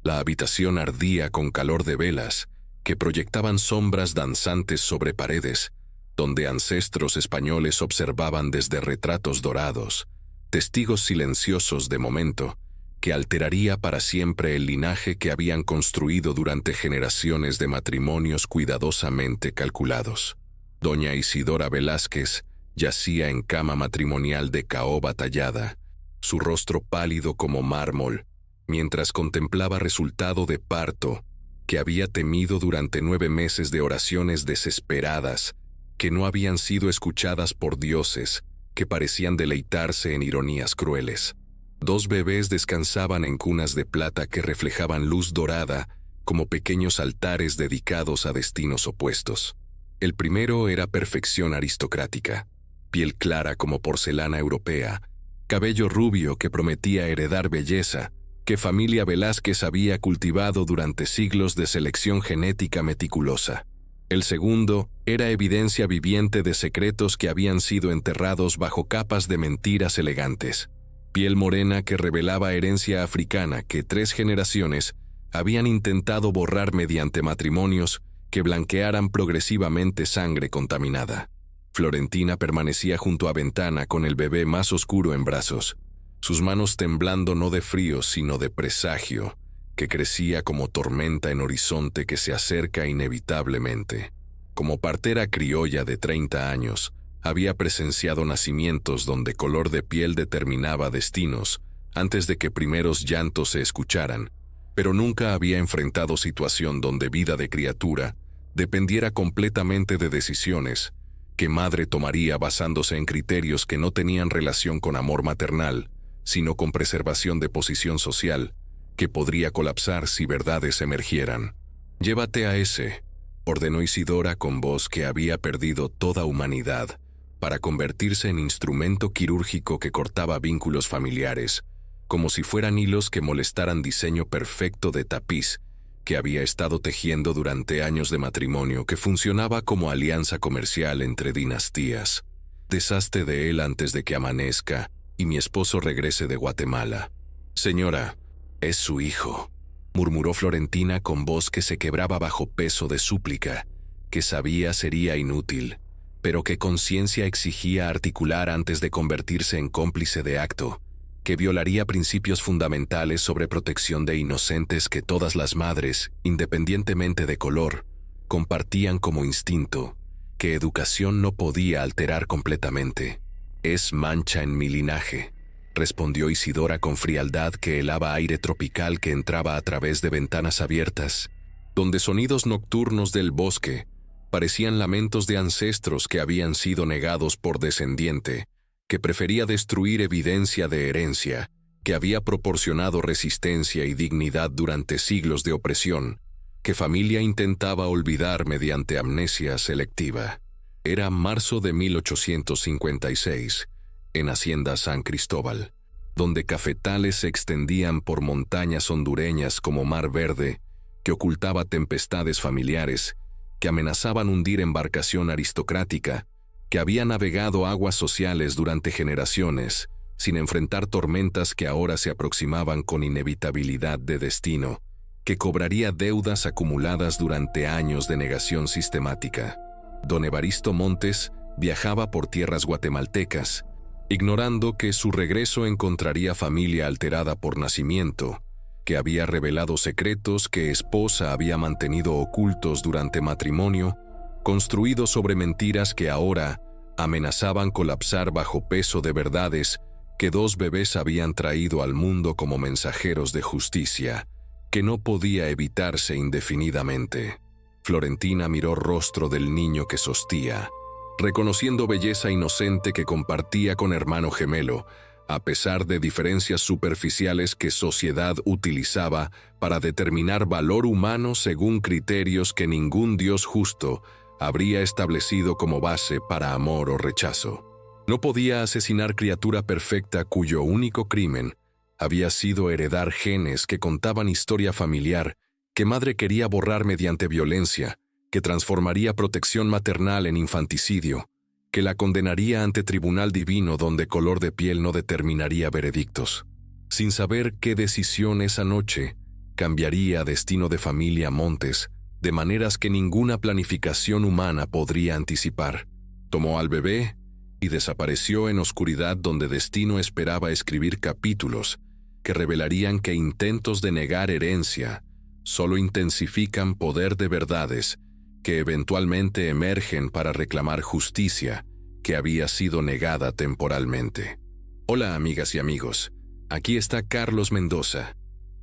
La habitación ardía con calor de velas que proyectaban sombras danzantes sobre paredes, donde ancestros españoles observaban desde retratos dorados, testigos silenciosos de momento, que alteraría para siempre el linaje que habían construido durante generaciones de matrimonios cuidadosamente calculados. Doña Isidora Velázquez yacía en cama matrimonial de caoba tallada, su rostro pálido como mármol, mientras contemplaba resultado de parto que había temido durante 9 meses de oraciones desesperadas que no habían sido escuchadas por dioses que parecían deleitarse en ironías crueles. 2 bebés descansaban en cunas de plata que reflejaban luz dorada como pequeños altares dedicados a destinos opuestos. El primero era perfección aristocrática, piel clara como porcelana europea, cabello rubio que prometía heredar belleza, que familia Velázquez había cultivado durante siglos de selección genética meticulosa. El segundo era evidencia viviente de secretos que habían sido enterrados bajo capas de mentiras elegantes. Piel morena que revelaba herencia africana que 3 generaciones habían intentado borrar mediante matrimonios que blanquearan progresivamente sangre contaminada. Florentina permanecía junto a ventana con el bebé más oscuro en brazos, sus manos temblando no de frío sino de presagio, que crecía como tormenta en horizonte que se acerca inevitablemente. Como partera criolla de 30 años, había presenciado nacimientos donde color de piel determinaba destinos antes de que primeros llantos se escucharan, pero nunca había enfrentado situación donde vida de criatura dependiera completamente de decisiones que madre tomaría basándose en criterios que no tenían relación con amor maternal, sino con preservación de posición social, que podría colapsar si verdades emergieran. «Llévate a ese», ordenó Isidora con voz que había perdido toda humanidad, para convertirse en instrumento quirúrgico que cortaba vínculos familiares, como si fueran hilos que molestaran diseño perfecto de tapiz que había estado tejiendo durante años de matrimonio que funcionaba como alianza comercial entre dinastías. «Deshazte de él antes de que amanezca y mi esposo regrese de Guatemala». «Señora, es su hijo», murmuró Florentina con voz que se quebraba bajo peso de súplica, que sabía sería inútil, pero que conciencia exigía articular antes de convertirse en cómplice de acto, que violaría principios fundamentales sobre protección de inocentes que todas las madres, independientemente de color, compartían como instinto, que educación no podía alterar completamente. «Es mancha en mi linaje», respondió Isidora con frialdad que helaba aire tropical que entraba a través de ventanas abiertas, donde sonidos nocturnos del bosque parecían lamentos de ancestros que habían sido negados por descendiente, que prefería destruir evidencia de herencia, que había proporcionado resistencia y dignidad durante siglos de opresión, que familia intentaba olvidar mediante amnesia selectiva. Era marzo de 1856, en Hacienda San Cristóbal, donde cafetales se extendían por montañas hondureñas como mar verde, que ocultaba tempestades familiares, que amenazaban hundir embarcación aristocrática, que había navegado aguas sociales durante generaciones, sin enfrentar tormentas que ahora se aproximaban con inevitabilidad de destino, que cobraría deudas acumuladas durante años de negación sistemática. Don Evaristo Montes viajaba por tierras guatemaltecas, ignorando que su regreso encontraría familia alterada por nacimiento, que había revelado secretos que esposa había mantenido ocultos durante matrimonio, construido sobre mentiras que ahora amenazaban colapsar bajo peso de verdades que 2 bebés habían traído al mundo como mensajeros de justicia, que no podía evitarse indefinidamente. Florentina miró rostro del niño que sostía, reconociendo belleza inocente que compartía con hermano gemelo, a pesar de diferencias superficiales que sociedad utilizaba para determinar valor humano según criterios que ningún Dios justo habría establecido como base para amor o rechazo. No podía asesinar criatura perfecta cuyo único crimen había sido heredar genes que contaban historia familiar que madre quería borrar mediante violencia, que transformaría protección maternal en infanticidio, que la condenaría ante tribunal divino donde color de piel no determinaría veredictos. Sin saber qué decisión esa noche, cambiaría destino de familia Montes de maneras que ninguna planificación humana podría anticipar. Tomó al bebé y desapareció en oscuridad donde Destino esperaba escribir capítulos que revelarían que intentos de negar herencia solo intensifican poder de verdades que eventualmente emergen para reclamar justicia que había sido negada temporalmente. Hola amigas y amigos, aquí está Carlos Mendoza,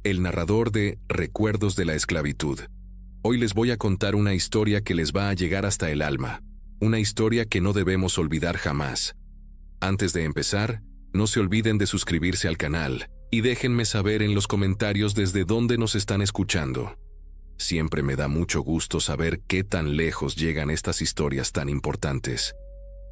el narrador de Recuerdos de la Esclavitud. Hoy les voy a contar una historia que les va a llegar hasta el alma, una historia que no debemos olvidar jamás. Antes de empezar, no se olviden de suscribirse al canal y déjenme saber en los comentarios desde dónde nos están escuchando. Siempre me da mucho gusto saber qué tan lejos llegan estas historias tan importantes.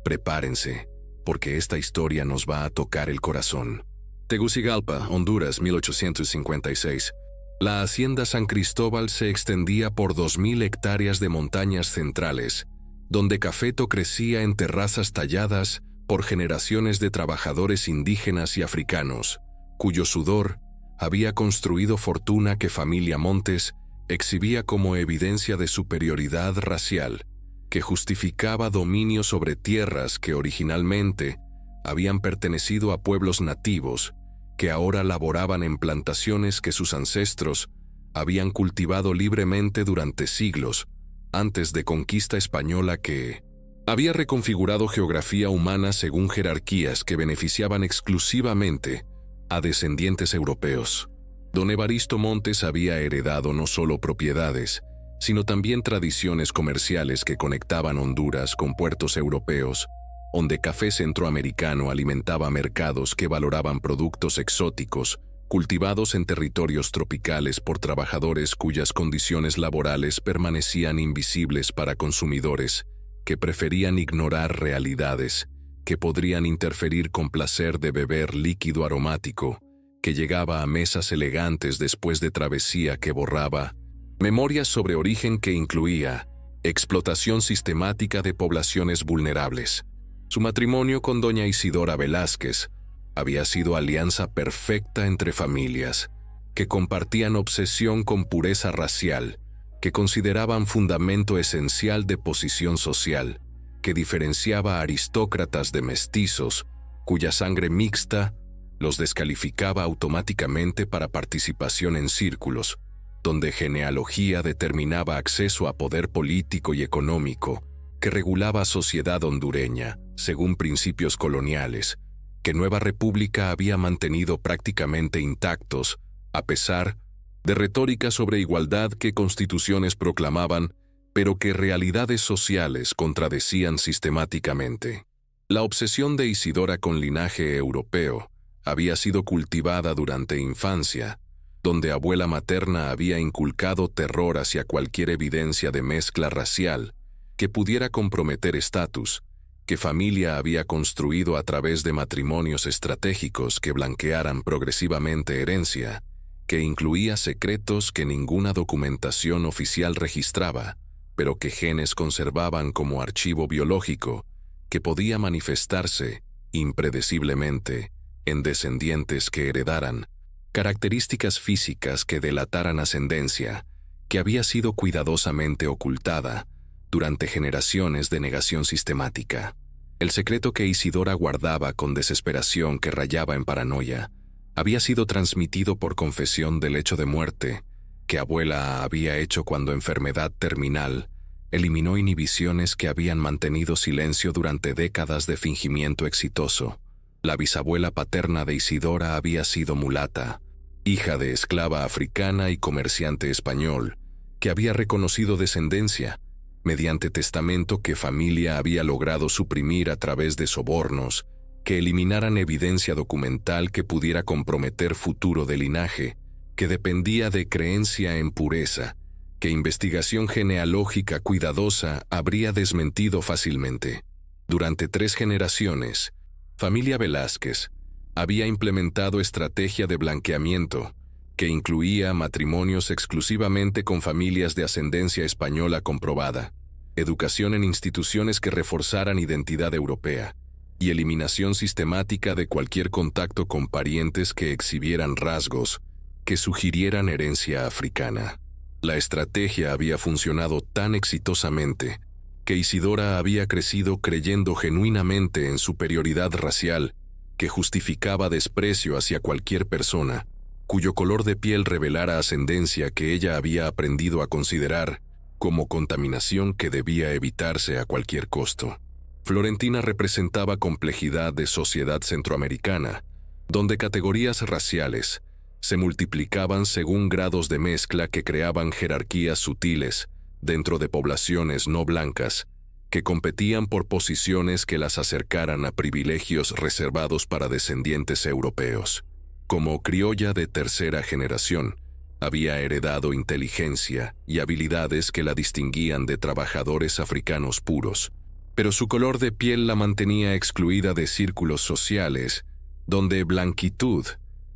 Prepárense, porque esta historia nos va a tocar el corazón. Tegucigalpa, Honduras, 1856. La hacienda San Cristóbal se extendía por 2000 hectáreas de montañas centrales, donde cafeto crecía en terrazas talladas por generaciones de trabajadores indígenas y africanos, cuyo sudor había construido fortuna que familia Montes exhibía como evidencia de superioridad racial, que justificaba dominio sobre tierras que originalmente habían pertenecido a pueblos nativos, que ahora laboraban en plantaciones que sus ancestros habían cultivado libremente durante siglos, antes de conquista española que había reconfigurado geografía humana según jerarquías que beneficiaban exclusivamente a descendientes europeos. Don Evaristo Montes había heredado no solo propiedades, sino también tradiciones comerciales que conectaban Honduras con puertos europeos, donde café centroamericano alimentaba mercados que valoraban productos exóticos, cultivados en territorios tropicales por trabajadores cuyas condiciones laborales permanecían invisibles para consumidores, que preferían ignorar realidades, que podrían interferir con placer de beber líquido aromático, que llegaba a mesas elegantes después de travesía que borraba memorias sobre origen que incluía explotación sistemática de poblaciones vulnerables. Su matrimonio con doña Isidora Velázquez había sido alianza perfecta entre familias, que compartían obsesión con pureza racial, que consideraban fundamento esencial de posición social, que diferenciaba a aristócratas de mestizos, cuya sangre mixta los descalificaba automáticamente para participación en círculos, donde genealogía determinaba acceso a poder político y económico, que regulaba sociedad hondureña, según principios coloniales, que Nueva República había mantenido prácticamente intactos, a pesar de retórica sobre igualdad que constituciones proclamaban, pero que realidades sociales contradecían sistemáticamente. La obsesión de Isidora con linaje europeo había sido cultivada durante infancia, donde abuela materna había inculcado terror hacia cualquier evidencia de mezcla racial que pudiera comprometer estatus, que familia había construido a través de matrimonios estratégicos que blanquearan progresivamente herencia, que incluía secretos que ninguna documentación oficial registraba, pero que genes conservaban como archivo biológico, que podía manifestarse, impredeciblemente, en descendientes que heredaran características físicas que delataran ascendencia, que había sido cuidadosamente ocultada durante generaciones de negación sistemática. El secreto que Isidora guardaba con desesperación que rayaba en paranoia había sido transmitido por confesión del hecho de muerte que abuela había hecho cuando enfermedad terminal eliminó inhibiciones que habían mantenido silencio durante décadas de fingimiento exitoso. La bisabuela paterna de Isidora había sido mulata, hija de esclava africana y comerciante español, que había reconocido descendencia mediante testamento que familia había logrado suprimir a través de sobornos que eliminaran evidencia documental que pudiera comprometer futuro de linaje, que dependía de creencia en pureza, que investigación genealógica cuidadosa habría desmentido fácilmente. Durante 3 generaciones, familia Velázquez había implementado estrategia de blanqueamiento que incluía matrimonios exclusivamente con familias de ascendencia española comprobada, educación en instituciones que reforzaran identidad europea y eliminación sistemática de cualquier contacto con parientes que exhibieran rasgos que sugirieran herencia africana. La estrategia había funcionado tan exitosamente que Isidora había crecido creyendo genuinamente en superioridad racial que justificaba desprecio hacia cualquier persona cuyo color de piel revelara ascendencia que ella había aprendido a considerar como contaminación que debía evitarse a cualquier costo. Florentina representaba complejidad de sociedad centroamericana, donde categorías raciales se multiplicaban según grados de mezcla que creaban jerarquías sutiles dentro de poblaciones no blancas que competían por posiciones que las acercaran a privilegios reservados para descendientes europeos. Como criolla de tercera generación, había heredado inteligencia y habilidades que la distinguían de trabajadores africanos puros, pero su color de piel la mantenía excluida de círculos sociales, donde blanquitud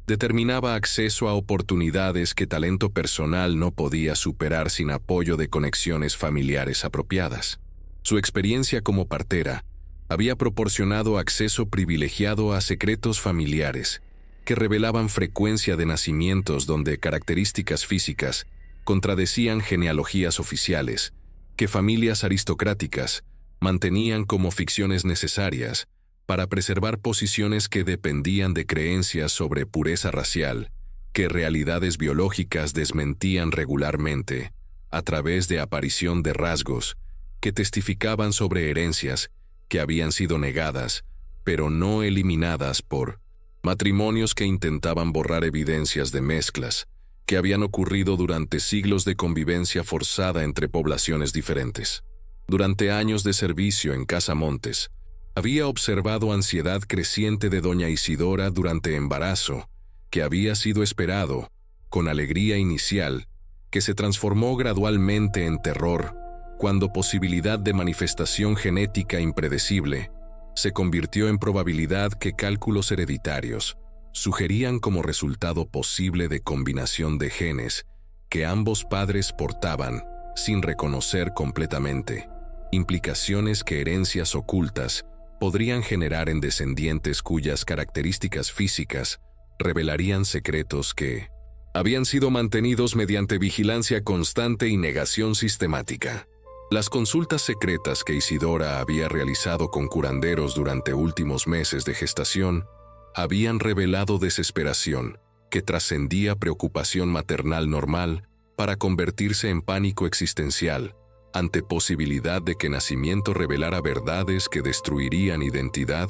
determinaba acceso a oportunidades que talento personal no podía superar sin apoyo de conexiones familiares apropiadas. Su experiencia como partera había proporcionado acceso privilegiado a secretos familiares que revelaban frecuencia de nacimientos donde características físicas contradecían genealogías oficiales, que familias aristocráticas mantenían como ficciones necesarias para preservar posiciones que dependían de creencias sobre pureza racial, que realidades biológicas desmentían regularmente a través de aparición de rasgos que testificaban sobre herencias que habían sido negadas, pero no eliminadas por matrimonios que intentaban borrar evidencias de mezclas que habían ocurrido durante siglos de convivencia forzada entre poblaciones diferentes. Durante años de servicio en Casamontes, había observado ansiedad creciente de doña Isidora durante embarazo, que había sido esperado, con alegría inicial, que se transformó gradualmente en terror, cuando posibilidad de manifestación genética impredecible se convirtió en probabilidad que cálculos hereditarios sugerían como resultado posible de combinación de genes que ambos padres portaban sin reconocer completamente, implicaciones que herencias ocultas podrían generar en descendientes cuyas características físicas revelarían secretos que habían sido mantenidos mediante vigilancia constante y negación sistemática. Las consultas secretas que Isidora había realizado con curanderos durante últimos meses de gestación habían revelado desesperación que trascendía preocupación maternal normal para convertirse en pánico existencial ante posibilidad de que nacimiento revelara verdades que destruirían identidad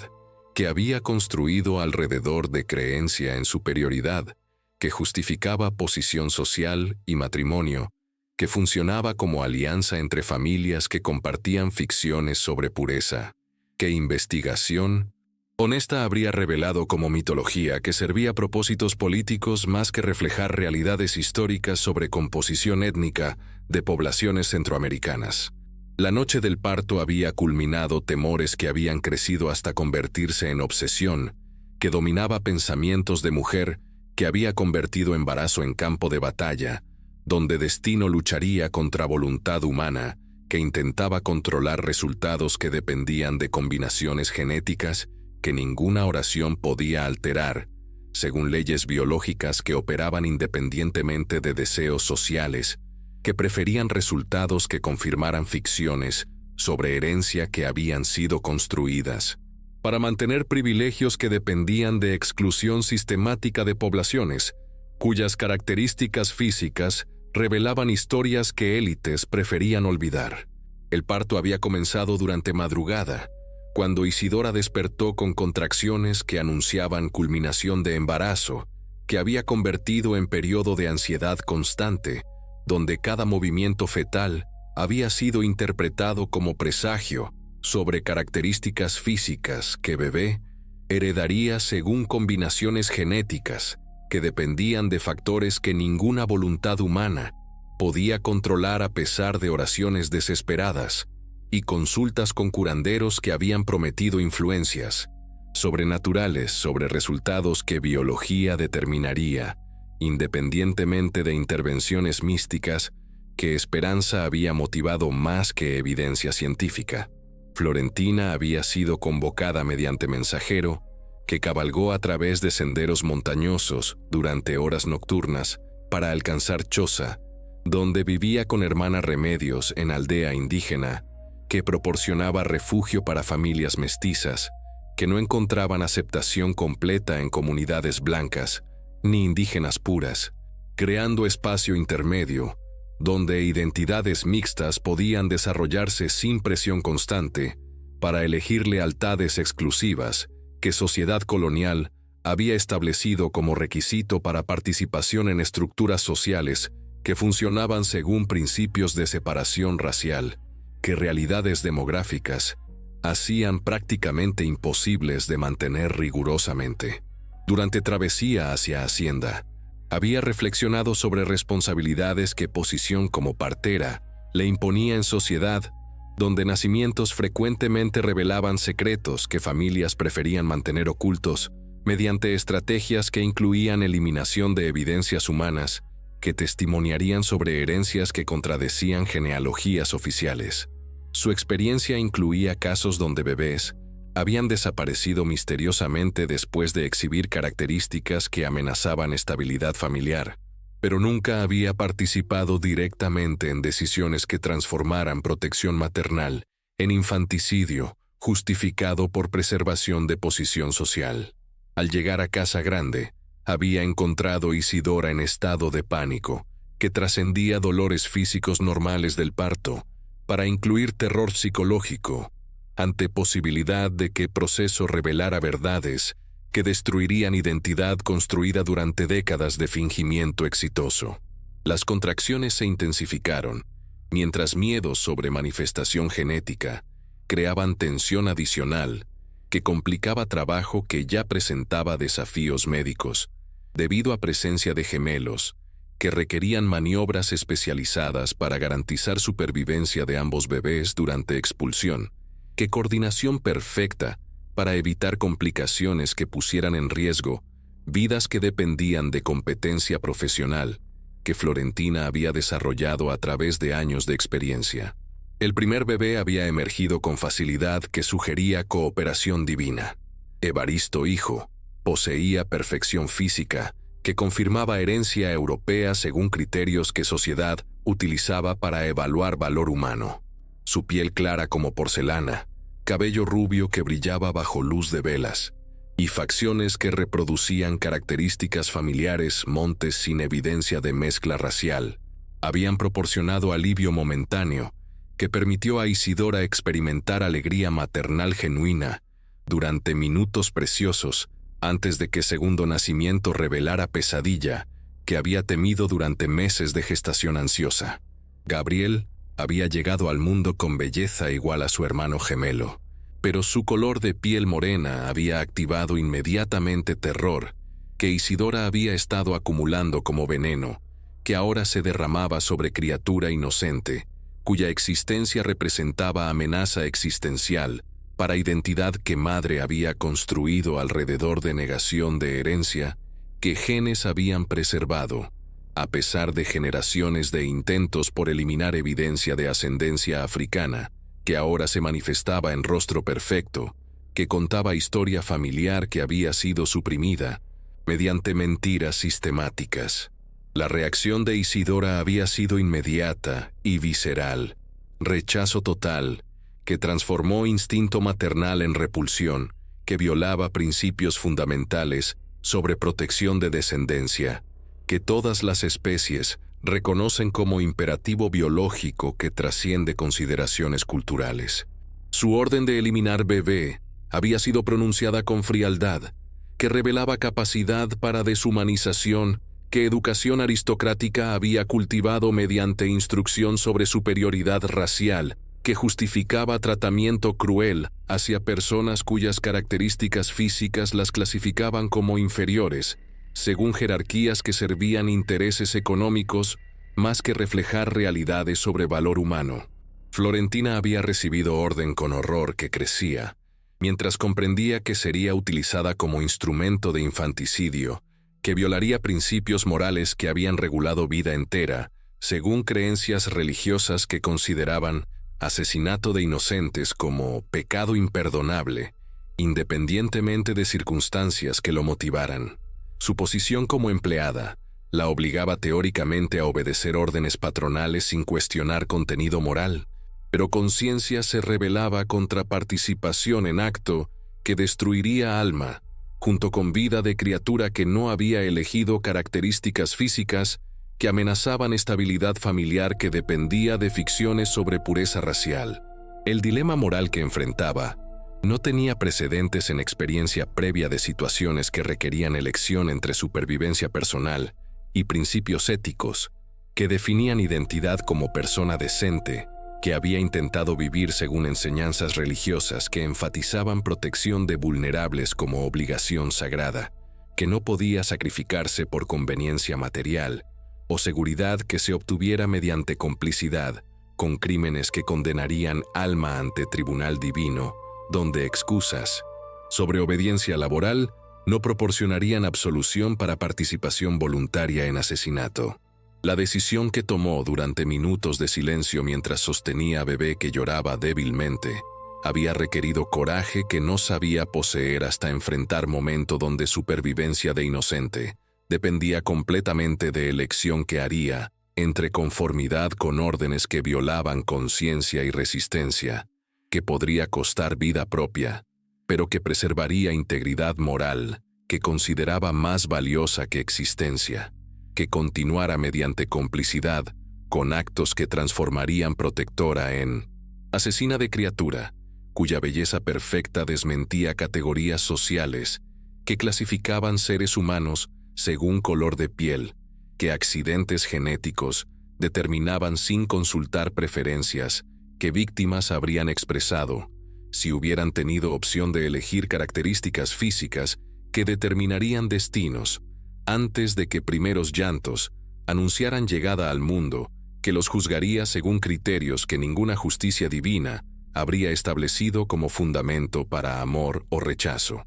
que había construido alrededor de creencia en superioridad, que justificaba posición social y matrimonio, que funcionaba como alianza entre familias que compartían ficciones sobre pureza, que investigación honesta habría revelado como mitología que servía a propósitos políticos más que reflejar realidades históricas sobre composición étnica de poblaciones centroamericanas. La noche del parto había culminado temores que habían crecido hasta convertirse en obsesión, que dominaba pensamientos de mujer que había convertido embarazo en campo de batalla, donde destino lucharía contra voluntad humana que intentaba controlar resultados que dependían de combinaciones genéticas que ninguna oración podía alterar, según leyes biológicas que operaban independientemente de deseos sociales, que preferían resultados que confirmaran ficciones sobre herencia que habían sido construidas, para mantener privilegios que dependían de exclusión sistemática de poblaciones, cuyas características físicas revelaban historias que élites preferían olvidar. El parto había comenzado durante madrugada, cuando Isidora despertó con contracciones que anunciaban culminación de embarazo, que había convertido en periodo de ansiedad constante, donde cada movimiento fetal había sido interpretado como presagio sobre características físicas que bebé heredaría según combinaciones genéticas que dependían de factores que ninguna voluntad humana podía controlar a pesar de oraciones desesperadas y consultas con curanderos que habían prometido influencias sobrenaturales sobre resultados que biología determinaría, independientemente de intervenciones místicas que esperanza había motivado más que evidencia científica. Florentina había sido convocada mediante mensajero que cabalgó a través de senderos montañosos durante horas nocturnas para alcanzar Choza, donde vivía con hermana Remedios en aldea indígena, que proporcionaba refugio para familias mestizas, que no encontraban aceptación completa en comunidades blancas, ni indígenas puras, creando espacio intermedio, donde identidades mixtas podían desarrollarse sin presión constante, para elegir lealtades exclusivas que sociedad colonial había establecido como requisito para participación en estructuras sociales que funcionaban según principios de separación racial, que realidades demográficas hacían prácticamente imposibles de mantener rigurosamente. Durante travesía hacia Hacienda, había reflexionado sobre responsabilidades que posición como partera le imponía en sociedad, donde nacimientos frecuentemente revelaban secretos que familias preferían mantener ocultos mediante estrategias que incluían eliminación de evidencias humanas que testimoniarían sobre herencias que contradecían genealogías oficiales. Su experiencia incluía casos donde bebés habían desaparecido misteriosamente después de exhibir características que amenazaban estabilidad familiar, pero nunca había participado directamente en decisiones que transformaran protección maternal en infanticidio justificado por preservación de posición social. Al llegar a Casa Grande, había encontrado a Isidora en estado de pánico, que trascendía dolores físicos normales del parto, para incluir terror psicológico, ante posibilidad de que proceso revelara verdades que destruirían identidad construida durante décadas de fingimiento exitoso. Las contracciones se intensificaron, mientras miedos sobre manifestación genética creaban tensión adicional que complicaba trabajo que ya presentaba desafíos médicos, debido a presencia de gemelos, que requerían maniobras especializadas para garantizar supervivencia de ambos bebés durante expulsión, que coordinación perfecta para evitar complicaciones que pusieran en riesgo vidas que dependían de competencia profesional que Florentina había desarrollado a través de años de experiencia. El primer bebé había emergido con facilidad que sugería cooperación divina. Evaristo, hijo, poseía perfección física que confirmaba herencia europea según criterios que sociedad utilizaba para evaluar valor humano. Su piel clara como porcelana, cabello rubio que brillaba bajo luz de velas, y facciones que reproducían características familiares montes sin evidencia de mezcla racial, habían proporcionado alivio momentáneo que permitió a Isidora experimentar alegría maternal genuina durante minutos preciosos antes de que segundo nacimiento revelara pesadilla que había temido durante meses de gestación ansiosa. Gabriel había llegado al mundo con belleza igual a su hermano gemelo, pero su color de piel morena había activado inmediatamente terror que Isidora había estado acumulando como veneno, que ahora se derramaba sobre criatura inocente, cuya existencia representaba amenaza existencial para identidad que madre había construido alrededor de negación de herencia que genes habían preservado, a pesar de generaciones de intentos por eliminar evidencia de ascendencia africana, que ahora se manifestaba en rostro perfecto, que contaba historia familiar que había sido suprimida mediante mentiras sistemáticas. La reacción de Isidora había sido inmediata y visceral, rechazo total, que transformó instinto maternal en repulsión, que violaba principios fundamentales sobre protección de descendencia, que todas las especies reconocen como imperativo biológico que trasciende consideraciones culturales. Su orden de eliminar bebé había sido pronunciada con frialdad, que revelaba capacidad para deshumanización que educación aristocrática había cultivado mediante instrucción sobre superioridad racial, que justificaba tratamiento cruel hacia personas cuyas características físicas las clasificaban como inferiores, según jerarquías que servían intereses económicos más que reflejar realidades sobre valor humano. Florentina había recibido orden con horror que crecía, mientras comprendía que sería utilizada como instrumento de infanticidio, que violaría principios morales que habían regulado vida entera, según creencias religiosas que consideraban asesinato de inocentes como pecado imperdonable independientemente de circunstancias que lo motivaran. Su posición como empleada la obligaba teóricamente a obedecer órdenes patronales sin cuestionar contenido moral, pero conciencia se rebelaba contra participación en acto que destruiría alma, junto con vida de criatura que no había elegido características físicas que amenazaban estabilidad familiar que dependía de ficciones sobre pureza racial. El dilema moral que enfrentaba no tenía precedentes en experiencia previa de situaciones que requerían elección entre supervivencia personal y principios éticos que definían identidad como persona decente que había intentado vivir según enseñanzas religiosas que enfatizaban protección de vulnerables como obligación sagrada, que no podía sacrificarse por conveniencia material, o seguridad que se obtuviera mediante complicidad con crímenes que condenarían alma ante tribunal divino, donde excusas sobre obediencia laboral no proporcionarían absolución para participación voluntaria en asesinato. La decisión que tomó durante minutos de silencio mientras sostenía a bebé que lloraba débilmente había requerido coraje que no sabía poseer hasta enfrentar momento donde supervivencia de inocente dependía completamente de elección que haría entre conformidad con órdenes que violaban conciencia y resistencia, que podría costar vida propia, pero que preservaría integridad moral, que consideraba más valiosa que existencia, que continuara mediante complicidad con actos que transformarían protectora en asesina de criatura, cuya belleza perfecta desmentía categorías sociales que clasificaban seres humanos según color de piel, que accidentes genéticos determinaban sin consultar preferencias que víctimas habrían expresado si hubieran tenido opción de elegir características físicas que determinarían destinos, antes de que primeros llantos anunciaran llegada al mundo, que los juzgaría según criterios que ninguna justicia divina habría establecido como fundamento para amor o rechazo.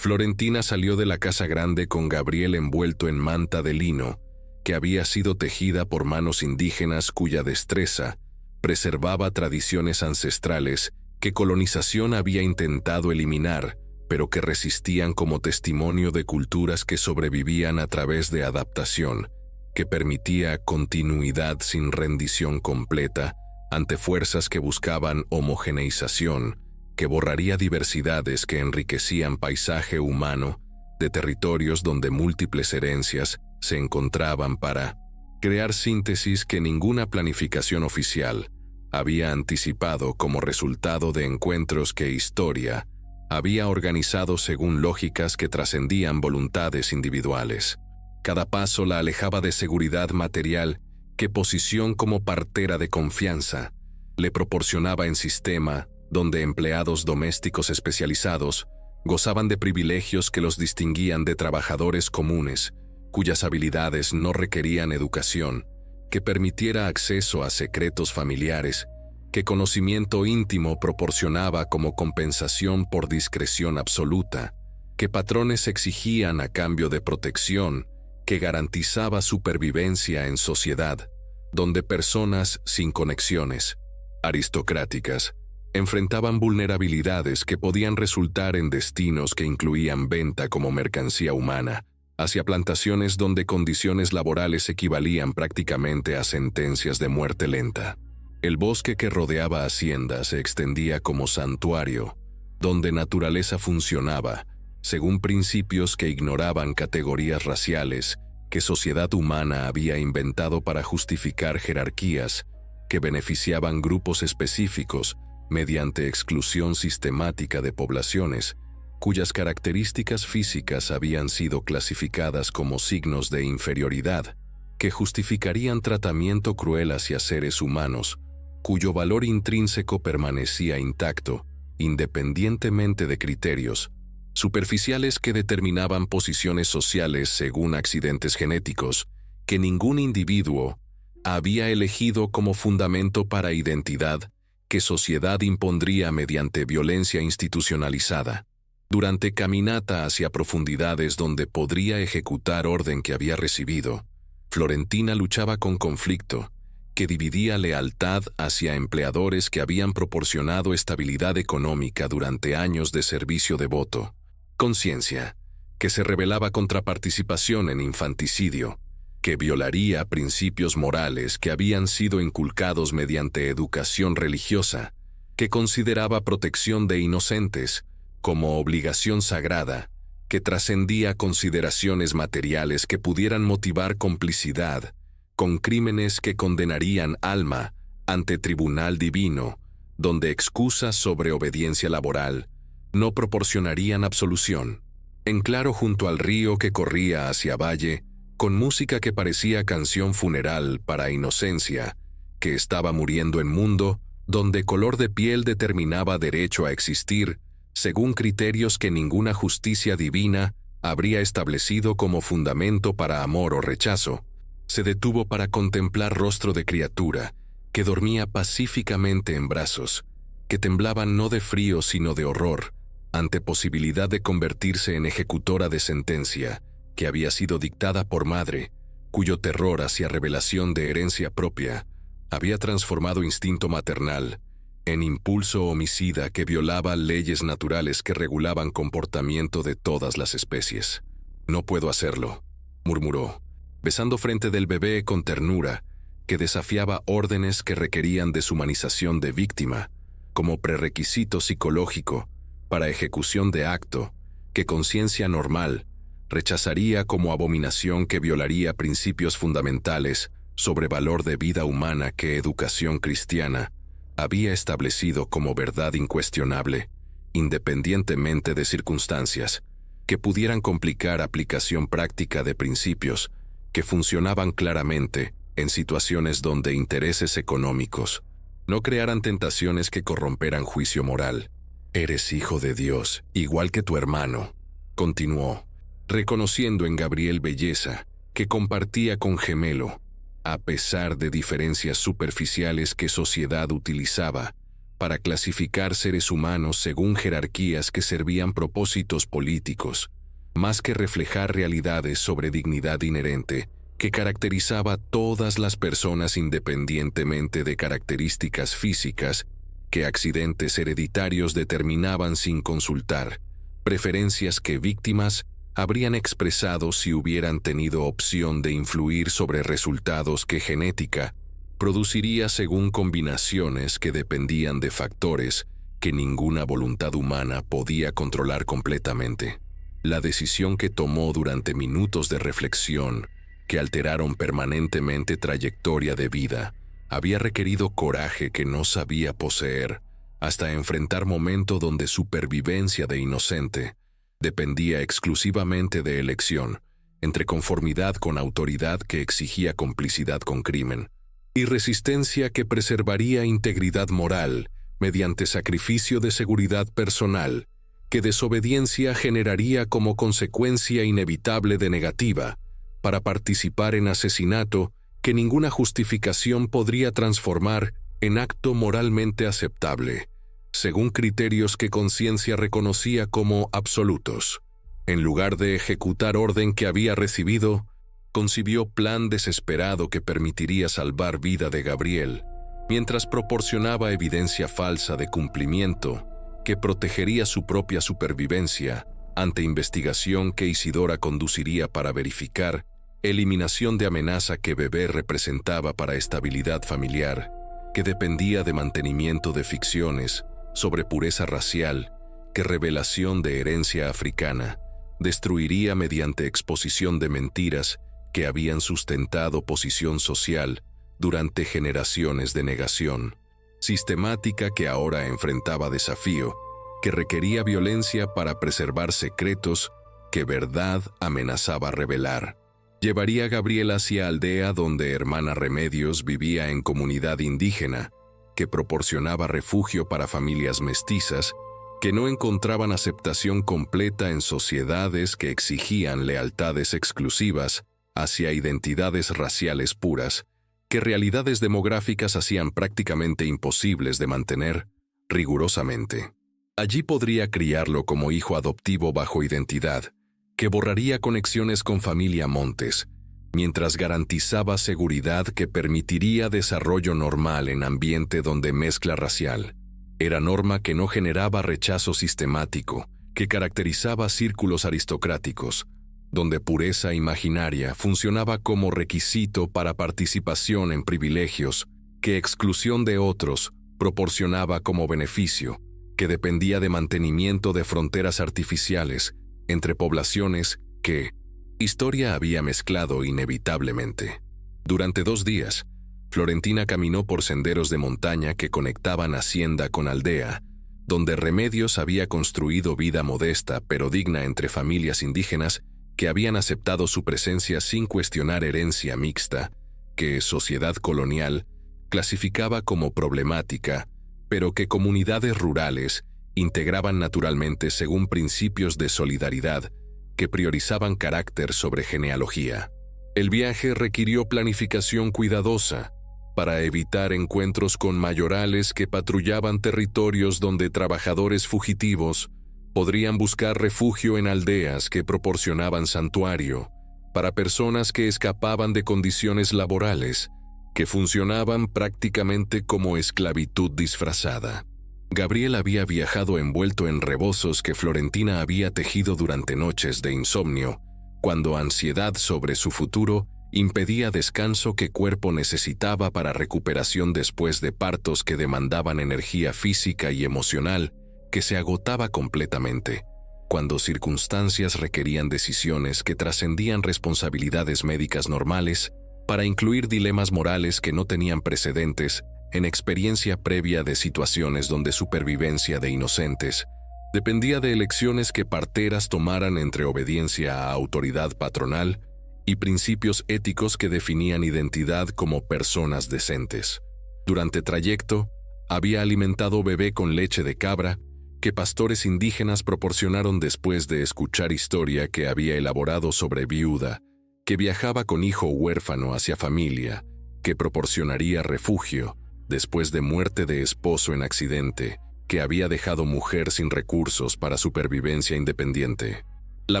Florentina salió de la casa grande con Gabriel envuelto en manta de lino, que había sido tejida por manos indígenas cuya destreza preservaba tradiciones ancestrales que colonización había intentado eliminar, pero que resistían como testimonio de culturas que sobrevivían a través de adaptación, que permitía continuidad sin rendición completa ante fuerzas que buscaban homogeneización, que borraría diversidades que enriquecían paisaje humano de territorios donde múltiples herencias se encontraban para crear síntesis que ninguna planificación oficial había anticipado como resultado de encuentros que historia había organizado según lógicas que trascendían voluntades individuales. Cada paso la alejaba de seguridad material que posición como partera de confianza le proporcionaba en sistema donde empleados domésticos especializados gozaban de privilegios que los distinguían de trabajadores comunes, cuyas habilidades no requerían educación, que permitiera acceso a secretos familiares, que conocimiento íntimo proporcionaba como compensación por discreción absoluta, que patrones exigían a cambio de protección, que garantizaba supervivencia en sociedad, donde personas sin conexiones aristocráticas enfrentaban vulnerabilidades que podían resultar en destinos que incluían venta como mercancía humana, hacia plantaciones donde condiciones laborales equivalían prácticamente a sentencias de muerte lenta. El bosque que rodeaba Hacienda se extendía como santuario, donde naturaleza funcionaba, según principios que ignoraban categorías raciales que sociedad humana había inventado para justificar jerarquías que beneficiaban grupos específicos mediante exclusión sistemática de poblaciones, cuyas características físicas habían sido clasificadas como signos de inferioridad, que justificarían tratamiento cruel hacia seres humanos, cuyo valor intrínseco permanecía intacto, independientemente de criterios superficiales que determinaban posiciones sociales según accidentes genéticos, que ningún individuo había elegido como fundamento para identidad que sociedad impondría mediante violencia institucionalizada. Durante caminata hacia profundidades donde podría ejecutar orden que había recibido, Florentina luchaba con conflicto, que dividía lealtad hacia empleadores que habían proporcionado estabilidad económica durante años de servicio devoto. Conciencia, que se rebelaba contra participación en infanticidio, que violaría principios morales que habían sido inculcados mediante educación religiosa, que consideraba protección de inocentes como obligación sagrada, que trascendía consideraciones materiales que pudieran motivar complicidad con crímenes que condenarían alma ante tribunal divino, donde excusas sobre obediencia laboral no proporcionarían absolución. En claro, junto al río que corría hacia valle, con música que parecía canción funeral para inocencia, que estaba muriendo en mundo, donde color de piel determinaba derecho a existir, según criterios que ninguna justicia divina habría establecido como fundamento para amor o rechazo, se detuvo para contemplar rostro de criatura que dormía pacíficamente en brazos, que temblaban no de frío sino de horror, ante posibilidad de convertirse en ejecutora de sentencia que había sido dictada por madre, cuyo terror hacia revelación de herencia propia había transformado instinto maternal en impulso homicida que violaba leyes naturales que regulaban comportamiento de todas las especies. «No puedo hacerlo», murmuró, besando frente del bebé con ternura, que desafiaba órdenes que requerían deshumanización de víctima, como prerequisito psicológico para ejecución de acto, que conciencia normal rechazaría como abominación que violaría principios fundamentales sobre valor de vida humana que educación cristiana había establecido como verdad incuestionable, independientemente de circunstancias que pudieran complicar aplicación práctica de principios que funcionaban claramente en situaciones donde intereses económicos no crearan tentaciones que corromperan juicio moral. «Eres hijo de Dios, igual que tu hermano», continuó, reconociendo en Gabriel belleza que compartía con gemelo, a pesar de diferencias superficiales que sociedad utilizaba para clasificar seres humanos según jerarquías que servían propósitos políticos, más que reflejar realidades sobre dignidad inherente que caracterizaba a todas las personas independientemente de características físicas que accidentes hereditarios determinaban sin consultar, preferencias que víctimas habrían expresado si hubieran tenido opción de influir sobre resultados que genética produciría según combinaciones que dependían de factores que ninguna voluntad humana podía controlar completamente. La decisión que tomó durante minutos de reflexión que alteraron permanentemente trayectoria de vida había requerido coraje que no sabía poseer hasta enfrentar momento donde supervivencia de inocente dependía exclusivamente de elección, entre conformidad con autoridad que exigía complicidad con crimen, y resistencia que preservaría integridad moral mediante sacrificio de seguridad personal, que desobediencia generaría como consecuencia inevitable de negativa, para participar en asesinato que ninguna justificación podría transformar en acto moralmente aceptable, según criterios que conciencia reconocía como absolutos. En lugar de ejecutar orden que había recibido, concibió plan desesperado que permitiría salvar vida de Gabriel, mientras proporcionaba evidencia falsa de cumplimiento que protegería su propia supervivencia ante investigación que Isidora conduciría para verificar eliminación de amenaza que bebé representaba para estabilidad familiar, que dependía de mantenimiento de ficciones sobre pureza racial, que revelación de herencia africana destruiría mediante exposición de mentiras que habían sustentado posición social durante generaciones de negación, sistemática que ahora enfrentaba desafío, que requería violencia para preservar secretos que verdad amenazaba revelar. Llevaría a Gabriel hacia aldea donde hermana Remedios vivía en comunidad indígena, que proporcionaba refugio para familias mestizas que no encontraban aceptación completa en sociedades que exigían lealtades exclusivas hacia identidades raciales puras, que realidades demográficas hacían prácticamente imposibles de mantener rigurosamente. Allí podría criarlo como hijo adoptivo bajo identidad, que borraría conexiones con familia Montes, mientras garantizaba seguridad que permitiría desarrollo normal en ambiente donde mezcla racial. Era norma que no generaba rechazo sistemático, que caracterizaba círculos aristocráticos, donde pureza imaginaria funcionaba como requisito para participación en privilegios, que exclusión de otros proporcionaba como beneficio, que dependía de mantenimiento de fronteras artificiales entre poblaciones que historia había mezclado inevitablemente. Durante 2 días, Florentina caminó por senderos de montaña que conectaban hacienda con aldea, donde Remedios había construido vida modesta pero digna entre familias indígenas que habían aceptado su presencia sin cuestionar herencia mixta, que sociedad colonial clasificaba como problemática, pero que comunidades rurales integraban naturalmente según principios de solidaridad que priorizaban carácter sobre genealogía. El viaje requirió planificación cuidadosa para evitar encuentros con mayorales que patrullaban territorios donde trabajadores fugitivos podrían buscar refugio en aldeas que proporcionaban santuario para personas que escapaban de condiciones laborales que funcionaban prácticamente como esclavitud disfrazada. Gabriel había viajado envuelto en rebozos que Florentina había tejido durante noches de insomnio, cuando ansiedad sobre su futuro impedía descanso que cuerpo necesitaba para recuperación después de partos que demandaban energía física y emocional que se agotaba completamente, cuando circunstancias requerían decisiones que trascendían responsabilidades médicas normales para incluir dilemas morales que no tenían precedentes en experiencia previa de situaciones donde supervivencia de inocentes dependía de elecciones que parteras tomaran entre obediencia a autoridad patronal y principios éticos que definían identidad como personas decentes. Durante trayecto, había alimentado bebé con leche de cabra que pastores indígenas proporcionaron después de escuchar historia que había elaborado sobre viuda, que viajaba con hijo huérfano hacia familia, que proporcionaría refugio después de muerte de esposo en accidente, que había dejado mujer sin recursos para supervivencia independiente. La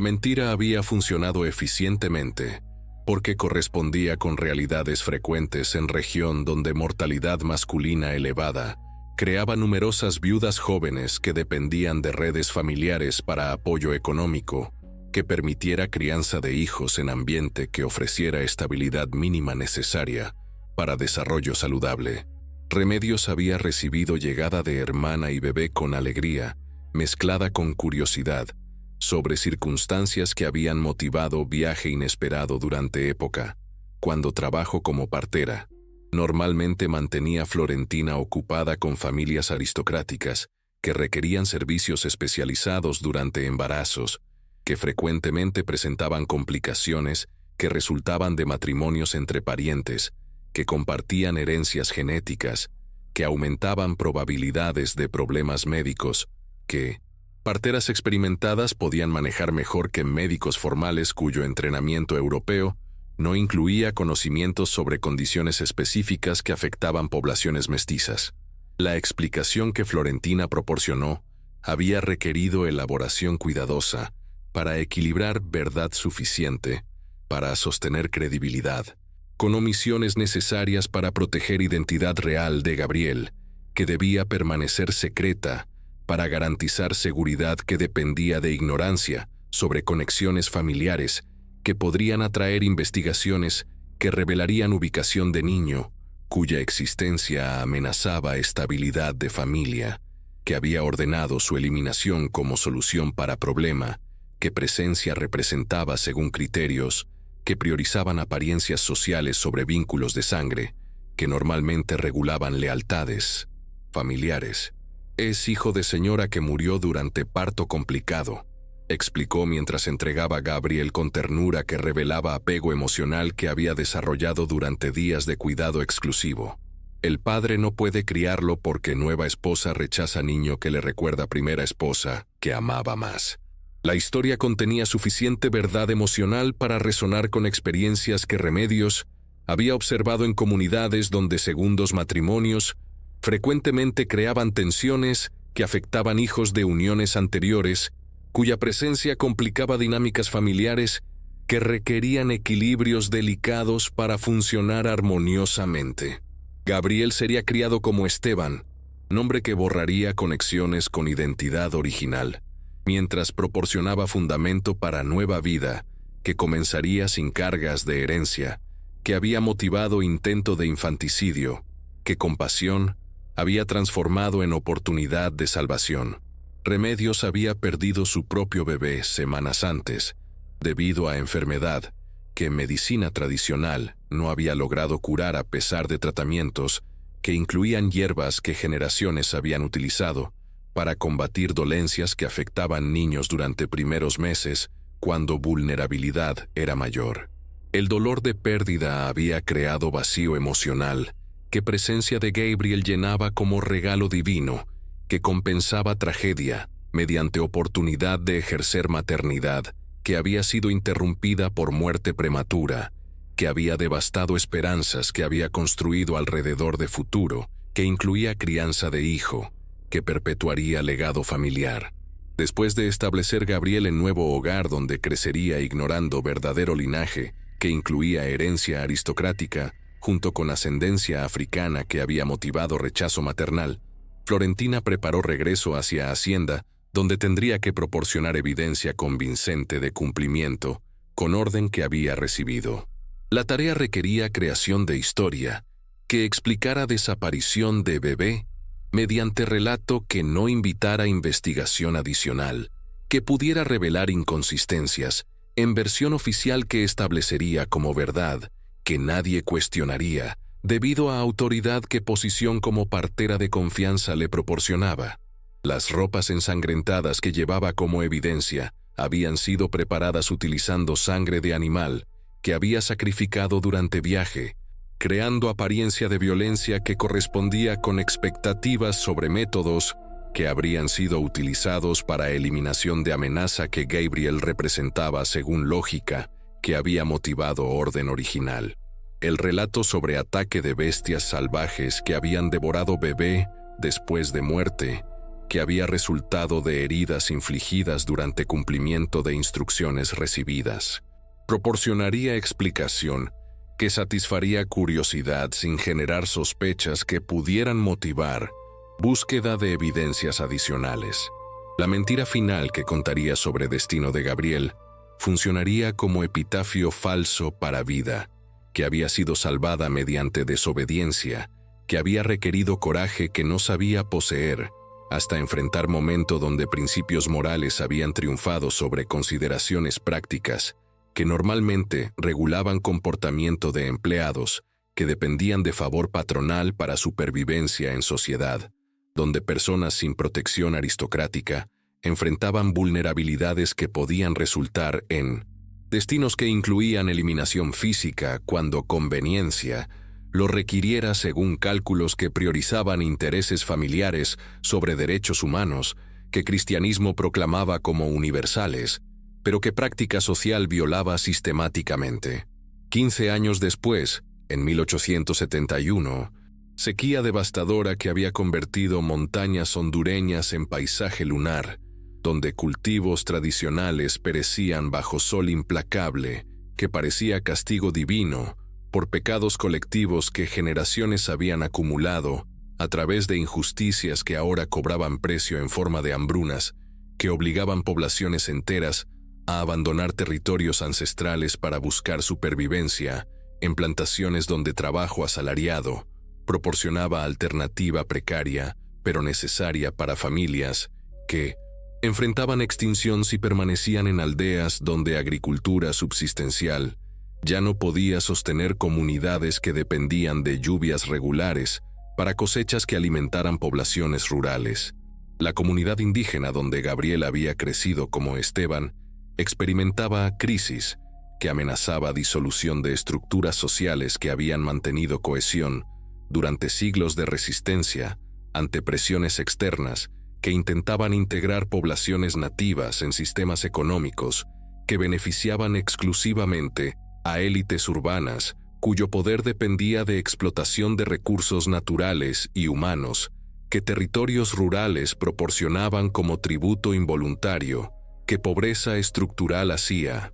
mentira había funcionado eficientemente, porque correspondía con realidades frecuentes en región donde mortalidad masculina elevada creaba numerosas viudas jóvenes que dependían de redes familiares para apoyo económico, que permitiera crianza de hijos en ambiente que ofreciera estabilidad mínima necesaria para desarrollo saludable. Remedios había recibido llegada de hermana y bebé con alegría, mezclada con curiosidad, sobre circunstancias que habían motivado viaje inesperado durante época, cuando trabajó como partera. Normalmente mantenía Florentina ocupada con familias aristocráticas que requerían servicios especializados durante embarazos, que frecuentemente presentaban complicaciones que resultaban de matrimonios entre parientes, que compartían herencias genéticas, que aumentaban probabilidades de problemas médicos, que parteras experimentadas podían manejar mejor que médicos formales cuyo entrenamiento europeo no incluía conocimientos sobre condiciones específicas que afectaban poblaciones mestizas. La explicación que Florentina proporcionó había requerido elaboración cuidadosa para equilibrar verdad suficiente para sostener credibilidad, con omisiones necesarias para proteger identidad real de Gabriel, que debía permanecer secreta para garantizar seguridad que dependía de ignorancia sobre conexiones familiares que podrían atraer investigaciones que revelarían ubicación de niño, cuya existencia amenazaba estabilidad de familia, que había ordenado su eliminación como solución para problema, que presencia representaba según criterios que priorizaban apariencias sociales sobre vínculos de sangre, que normalmente regulaban lealtades familiares. Es hijo de señora que murió durante parto complicado, explicó mientras entregaba a Gabriel con ternura que revelaba apego emocional que había desarrollado durante días de cuidado exclusivo. El padre no puede criarlo porque nueva esposa rechaza niño que le recuerda primera esposa, que amaba más. La historia contenía suficiente verdad emocional para resonar con experiencias que Remedios había observado en comunidades donde segundos matrimonios frecuentemente creaban tensiones que afectaban hijos de uniones anteriores, cuya presencia complicaba dinámicas familiares que requerían equilibrios delicados para funcionar armoniosamente. Gabriel sería criado como Esteban, nombre que borraría conexiones con identidad original, mientras proporcionaba fundamento para nueva vida, que comenzaría sin cargas de herencia, que había motivado intento de infanticidio, que con pasión había transformado en oportunidad de salvación. Remedios había perdido su propio bebé semanas antes, debido a enfermedad que medicina tradicional no había logrado curar a pesar de tratamientos que incluían hierbas que generaciones habían utilizado para combatir dolencias que afectaban niños durante primeros meses cuando vulnerabilidad era mayor. El dolor de pérdida había creado vacío emocional que presencia de Gabriel llenaba como regalo divino que compensaba tragedia mediante oportunidad de ejercer maternidad que había sido interrumpida por muerte prematura, que había devastado esperanzas que había construido alrededor de futuro, que incluía crianza de hijo, que perpetuaría legado familiar. Después de establecer Gabriel en nuevo hogar donde crecería ignorando verdadero linaje, que incluía herencia aristocrática, junto con ascendencia africana que había motivado rechazo maternal, Florentina preparó regreso hacia Hacienda, donde tendría que proporcionar evidencia convincente de cumplimiento, con orden que había recibido. La tarea requería creación de historia, que explicara desaparición de bebé, mediante relato que no invitara investigación adicional, que pudiera revelar inconsistencias, en versión oficial que establecería como verdad, que nadie cuestionaría, debido a autoridad que posición como partera de confianza le proporcionaba. Las ropas ensangrentadas que llevaba como evidencia habían sido preparadas utilizando sangre de animal que había sacrificado durante viaje, creando apariencia de violencia que correspondía con expectativas sobre métodos que habrían sido utilizados para eliminación de amenaza que Gabriel representaba según lógica que había motivado orden original. El relato sobre ataque de bestias salvajes que habían devorado bebé después de muerte, que había resultado de heridas infligidas durante cumplimiento de instrucciones recibidas. Proporcionaría explicación que satisfaría curiosidad sin generar sospechas que pudieran motivar búsqueda de evidencias adicionales. La mentira final que contaría sobre destino de Gabriel funcionaría como epitafio falso para vida, que había sido salvada mediante desobediencia, que había requerido coraje que no sabía poseer, hasta enfrentar momento donde principios morales habían triunfado sobre consideraciones prácticas que normalmente regulaban comportamiento de empleados que dependían de favor patronal para supervivencia en sociedad, donde personas sin protección aristocrática enfrentaban vulnerabilidades que podían resultar en destinos que incluían eliminación física cuando conveniencia lo requiriera según cálculos que priorizaban intereses familiares sobre derechos humanos que cristianismo proclamaba como universales, pero que práctica social violaba sistemáticamente. 15 años después, en 1871, sequía devastadora que había convertido montañas hondureñas en paisaje lunar, donde cultivos tradicionales perecían bajo sol implacable, que parecía castigo divino, por pecados colectivos que generaciones habían acumulado a través de injusticias que ahora cobraban precio en forma de hambrunas, que obligaban poblaciones enteras a abandonar territorios ancestrales para buscar supervivencia en plantaciones donde trabajo asalariado proporcionaba alternativa precaria, pero necesaria para familias que enfrentaban extinción si permanecían en aldeas donde agricultura subsistencial ya no podía sostener comunidades que dependían de lluvias regulares para cosechas que alimentaran poblaciones rurales. La comunidad indígena donde Gabriel había crecido como Esteban experimentaba crisis que amenazaba disolución de estructuras sociales que habían mantenido cohesión durante siglos de resistencia ante presiones externas que intentaban integrar poblaciones nativas en sistemas económicos que beneficiaban exclusivamente a élites urbanas cuyo poder dependía de explotación de recursos naturales y humanos que territorios rurales proporcionaban como tributo involuntario que pobreza estructural hacía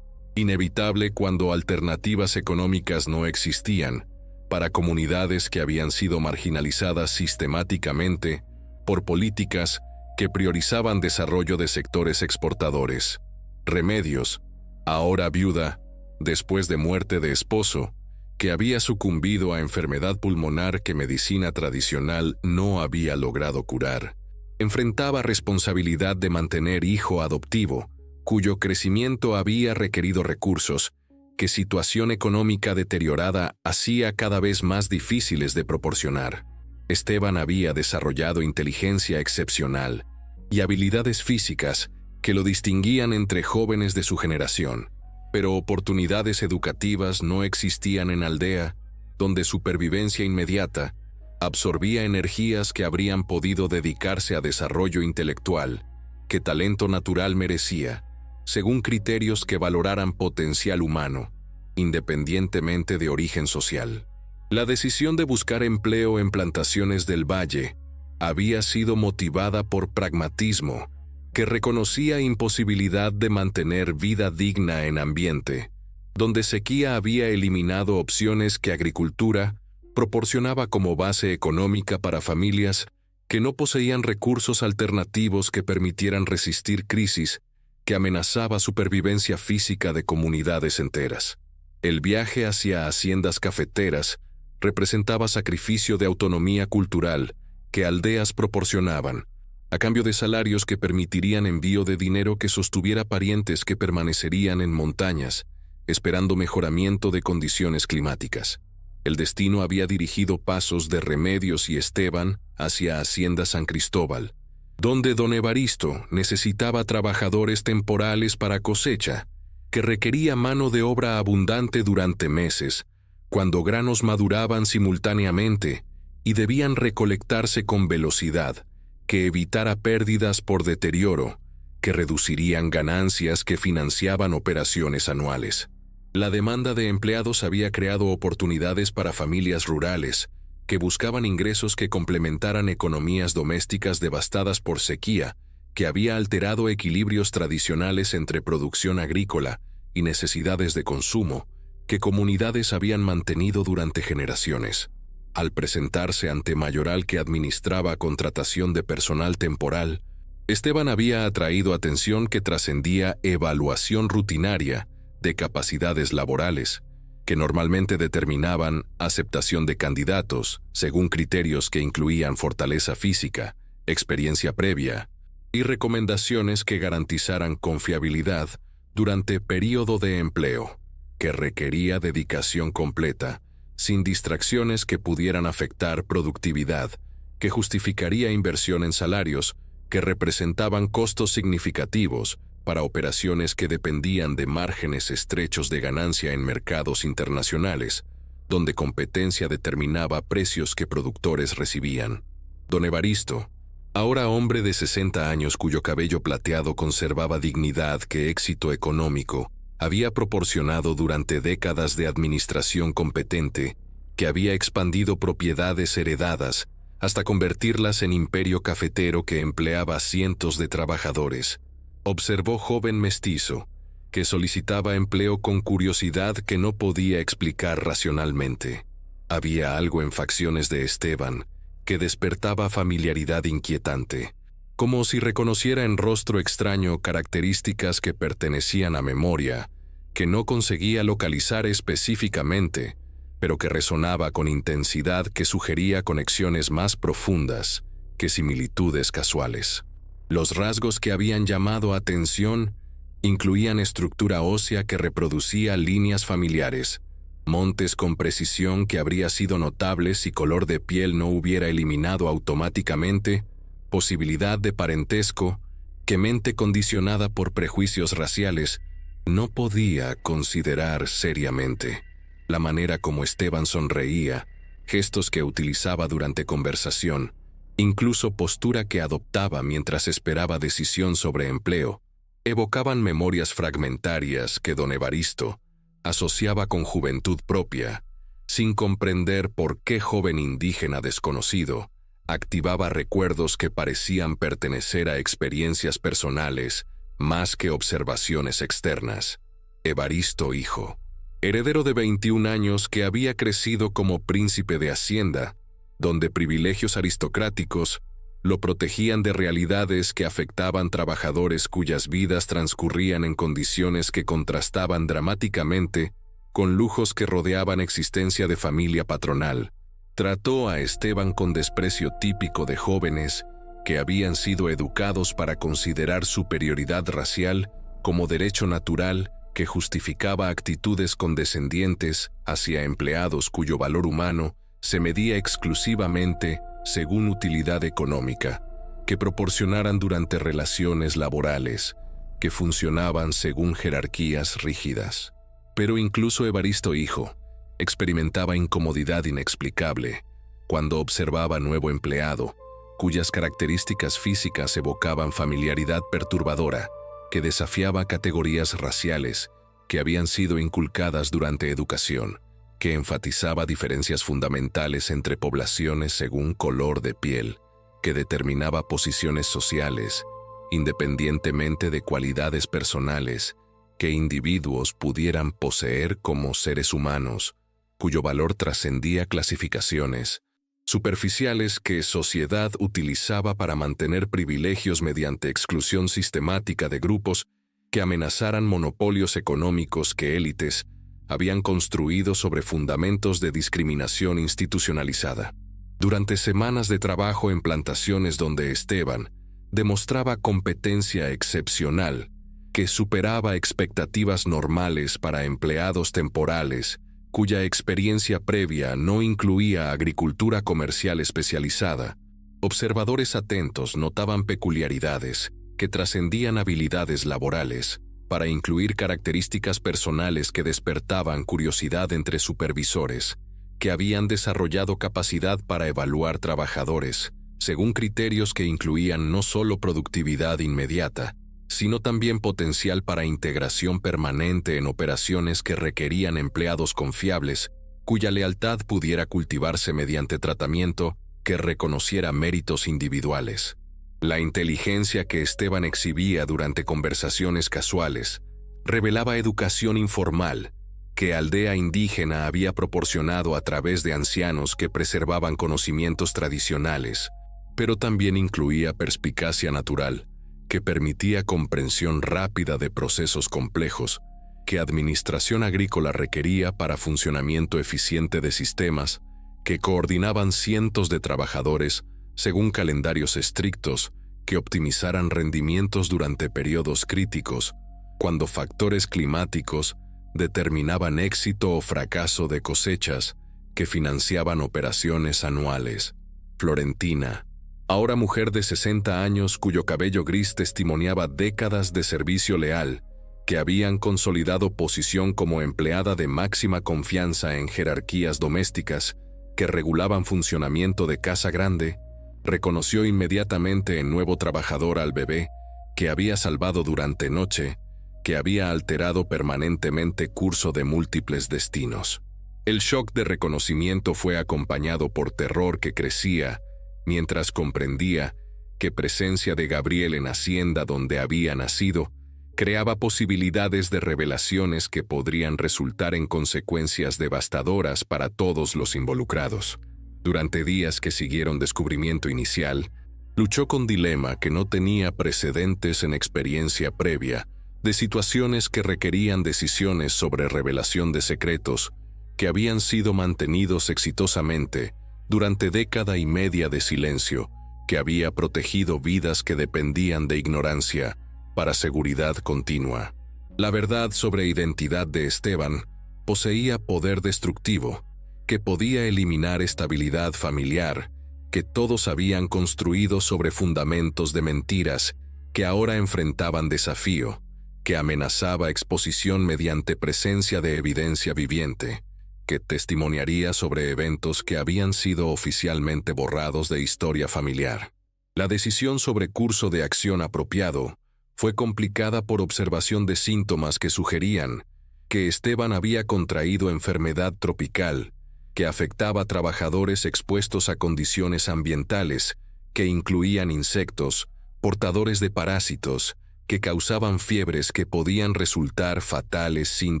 inevitable cuando alternativas económicas no existían, para comunidades que habían sido marginalizadas sistemáticamente por políticas que priorizaban desarrollo de sectores exportadores. Remedios, ahora viuda, después de muerte de esposo, que había sucumbido a enfermedad pulmonar que medicina tradicional no había logrado curar, enfrentaba responsabilidad de mantener hijo adoptivo, cuyo crecimiento había requerido recursos que situación económica deteriorada hacía cada vez más difíciles de proporcionar. Esteban había desarrollado inteligencia excepcional y habilidades físicas que lo distinguían entre jóvenes de su generación, pero oportunidades educativas no existían en aldea, donde supervivencia inmediata absorbía energías que habrían podido dedicarse a desarrollo intelectual, que talento natural merecía, según criterios que valoraran potencial humano, independientemente de origen social. La decisión de buscar empleo en plantaciones del valle había sido motivada por pragmatismo, que reconocía imposibilidad de mantener vida digna en ambiente, donde sequía había eliminado opciones que agricultura proporcionaba como base económica para familias que no poseían recursos alternativos que permitieran resistir crisis que amenazaba supervivencia física de comunidades enteras. El viaje hacia haciendas cafeteras representaba sacrificio de autonomía cultural que aldeas proporcionaban, a cambio de salarios que permitirían envío de dinero que sostuviera parientes que permanecerían en montañas, esperando mejoramiento de condiciones climáticas. El destino había dirigido pasos de Remedios y Esteban hacia Hacienda San Cristóbal, donde don Evaristo necesitaba trabajadores temporales para cosecha, que requería mano de obra abundante durante meses, cuando granos maduraban simultáneamente y debían recolectarse con velocidad, que evitara pérdidas por deterioro, que reducirían ganancias que financiaban operaciones anuales. La demanda de empleados había creado oportunidades para familias rurales, que buscaban ingresos que complementaran economías domésticas devastadas por sequía, que había alterado equilibrios tradicionales entre producción agrícola y necesidades de consumo, que comunidades habían mantenido durante generaciones. Al presentarse ante Mayoral, que administraba contratación de personal temporal, Esteban había atraído atención que trascendía evaluación rutinaria de capacidades laborales, que normalmente determinaban aceptación de candidatos según criterios que incluían fortaleza física, experiencia previa y recomendaciones que garantizaran confiabilidad durante período de empleo, que requería dedicación completa, sin distracciones que pudieran afectar productividad, que justificaría inversión en salarios que representaban costos significativos para operaciones que dependían de márgenes estrechos de ganancia en mercados internacionales, donde competencia determinaba precios que productores recibían. Don Evaristo, ahora hombre de 60 años cuyo cabello plateado conservaba dignidad que éxito económico, había proporcionado durante décadas de administración competente, que había expandido propiedades heredadas hasta convertirlas en imperio cafetero que empleaba a cientos de trabajadores. Observó joven mestizo, que solicitaba empleo con curiosidad que no podía explicar racionalmente. Había algo en facciones de Esteban que despertaba familiaridad inquietante, como si reconociera en rostro extraño características que pertenecían a memoria, que no conseguía localizar específicamente, pero que resonaba con intensidad que sugería conexiones más profundas que similitudes casuales. Los rasgos que habían llamado atención incluían estructura ósea que reproducía líneas familiares, montes con precisión que habría sido notable si color de piel no hubiera eliminado automáticamente, posibilidad de parentesco que mente condicionada por prejuicios raciales no podía considerar seriamente. La manera como Esteban sonreía, gestos que utilizaba durante conversación, incluso postura que adoptaba mientras esperaba decisión sobre empleo, evocaban memorias fragmentarias que don Evaristo asociaba con juventud propia, sin comprender por qué joven indígena desconocido activaba recuerdos que parecían pertenecer a experiencias personales más que observaciones externas. Evaristo hijo, heredero de 21 años que había crecido como príncipe de Hacienda, donde privilegios aristocráticos lo protegían de realidades que afectaban trabajadores cuyas vidas transcurrían en condiciones que contrastaban dramáticamente con lujos que rodeaban existencia de familia patronal. Trató a Esteban con desprecio típico de jóvenes que habían sido educados para considerar superioridad racial como derecho natural que justificaba actitudes condescendientes hacia empleados cuyo valor humano se medía exclusivamente según utilidad económica, que proporcionaran durante relaciones laborales, que funcionaban según jerarquías rígidas. Pero incluso Evaristo hijo experimentaba incomodidad inexplicable cuando observaba a nuevo empleado, cuyas características físicas evocaban familiaridad perturbadora, que desafiaba categorías raciales que habían sido inculcadas durante educación, que enfatizaba diferencias fundamentales entre poblaciones según color de piel, que determinaba posiciones sociales, independientemente de cualidades personales que individuos pudieran poseer como seres humanos, cuyo valor trascendía clasificaciones superficiales que sociedad utilizaba para mantener privilegios mediante exclusión sistemática de grupos que amenazaran monopolios económicos que élites habían construido sobre fundamentos de discriminación institucionalizada. Durante semanas de trabajo en plantaciones donde Esteban demostraba competencia excepcional, que superaba expectativas normales para empleados temporales, cuya experiencia previa no incluía agricultura comercial especializada, observadores atentos notaban peculiaridades que trascendían habilidades laborales, para incluir características personales que despertaban curiosidad entre supervisores, que habían desarrollado capacidad para evaluar trabajadores, según criterios que incluían no solo productividad inmediata, sino también potencial para integración permanente en operaciones que requerían empleados confiables, cuya lealtad pudiera cultivarse mediante tratamiento que reconociera méritos individuales. La inteligencia que Esteban exhibía durante conversaciones casuales revelaba educación informal que Aldea Indígena había proporcionado a través de ancianos que preservaban conocimientos tradicionales, pero también incluía perspicacia natural, que permitía comprensión rápida de procesos complejos que administración agrícola requería para funcionamiento eficiente de sistemas que coordinaban cientos de trabajadores según calendarios estrictos que optimizaran rendimientos durante periodos críticos, cuando factores climáticos determinaban éxito o fracaso de cosechas que financiaban operaciones anuales. Florentina, ahora mujer de 60 años cuyo cabello gris testimoniaba décadas de servicio leal, que habían consolidado posición como empleada de máxima confianza en jerarquías domésticas que regulaban funcionamiento de casa grande, reconoció inmediatamente en nuevo trabajador al bebé que había salvado durante noche, que había alterado permanentemente curso de múltiples destinos. El shock de reconocimiento fue acompañado por terror que crecía, mientras comprendía que presencia de Gabriel en Hacienda donde había nacido creaba posibilidades de revelaciones que podrían resultar en consecuencias devastadoras para todos los involucrados. Durante días que siguieron descubrimiento inicial, luchó con dilema que no tenía precedentes en experiencia previa, de situaciones que requerían decisiones sobre revelación de secretos que habían sido mantenidos exitosamente durante década y media de silencio, que había protegido vidas que dependían de ignorancia para seguridad continua. La verdad sobre identidad de Esteban poseía poder destructivo, que podía eliminar estabilidad familiar, que todos habían construido sobre fundamentos de mentiras, que ahora enfrentaban desafío, que amenazaba exposición mediante presencia de evidencia viviente, que testimoniaría sobre eventos que habían sido oficialmente borrados de historia familiar. La decisión sobre curso de acción apropiado fue complicada por observación de síntomas que sugerían que Esteban había contraído enfermedad tropical, que afectaba a trabajadores expuestos a condiciones ambientales que incluían insectos, portadores de parásitos, que causaban fiebres que podían resultar fatales sin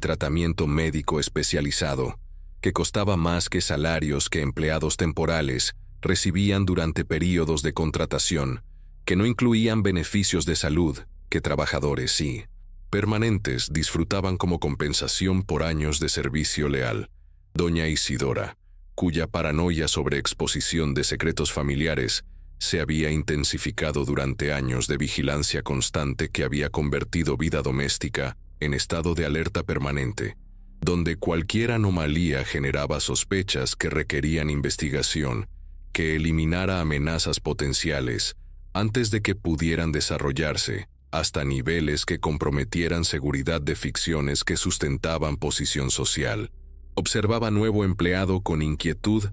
tratamiento médico especializado, que costaba más que salarios que empleados temporales recibían durante períodos de contratación, que no incluían beneficios de salud que trabajadores sí permanentes disfrutaban como compensación por años de servicio leal. Doña Isidora, cuya paranoia sobre exposición de secretos familiares se había intensificado durante años de vigilancia constante que había convertido vida doméstica en estado de alerta permanente, donde cualquier anomalía generaba sospechas que requerían investigación, que eliminara amenazas potenciales antes de que pudieran desarrollarse hasta niveles que comprometieran seguridad de ficciones que sustentaban posición social. Observaba nuevo empleado con inquietud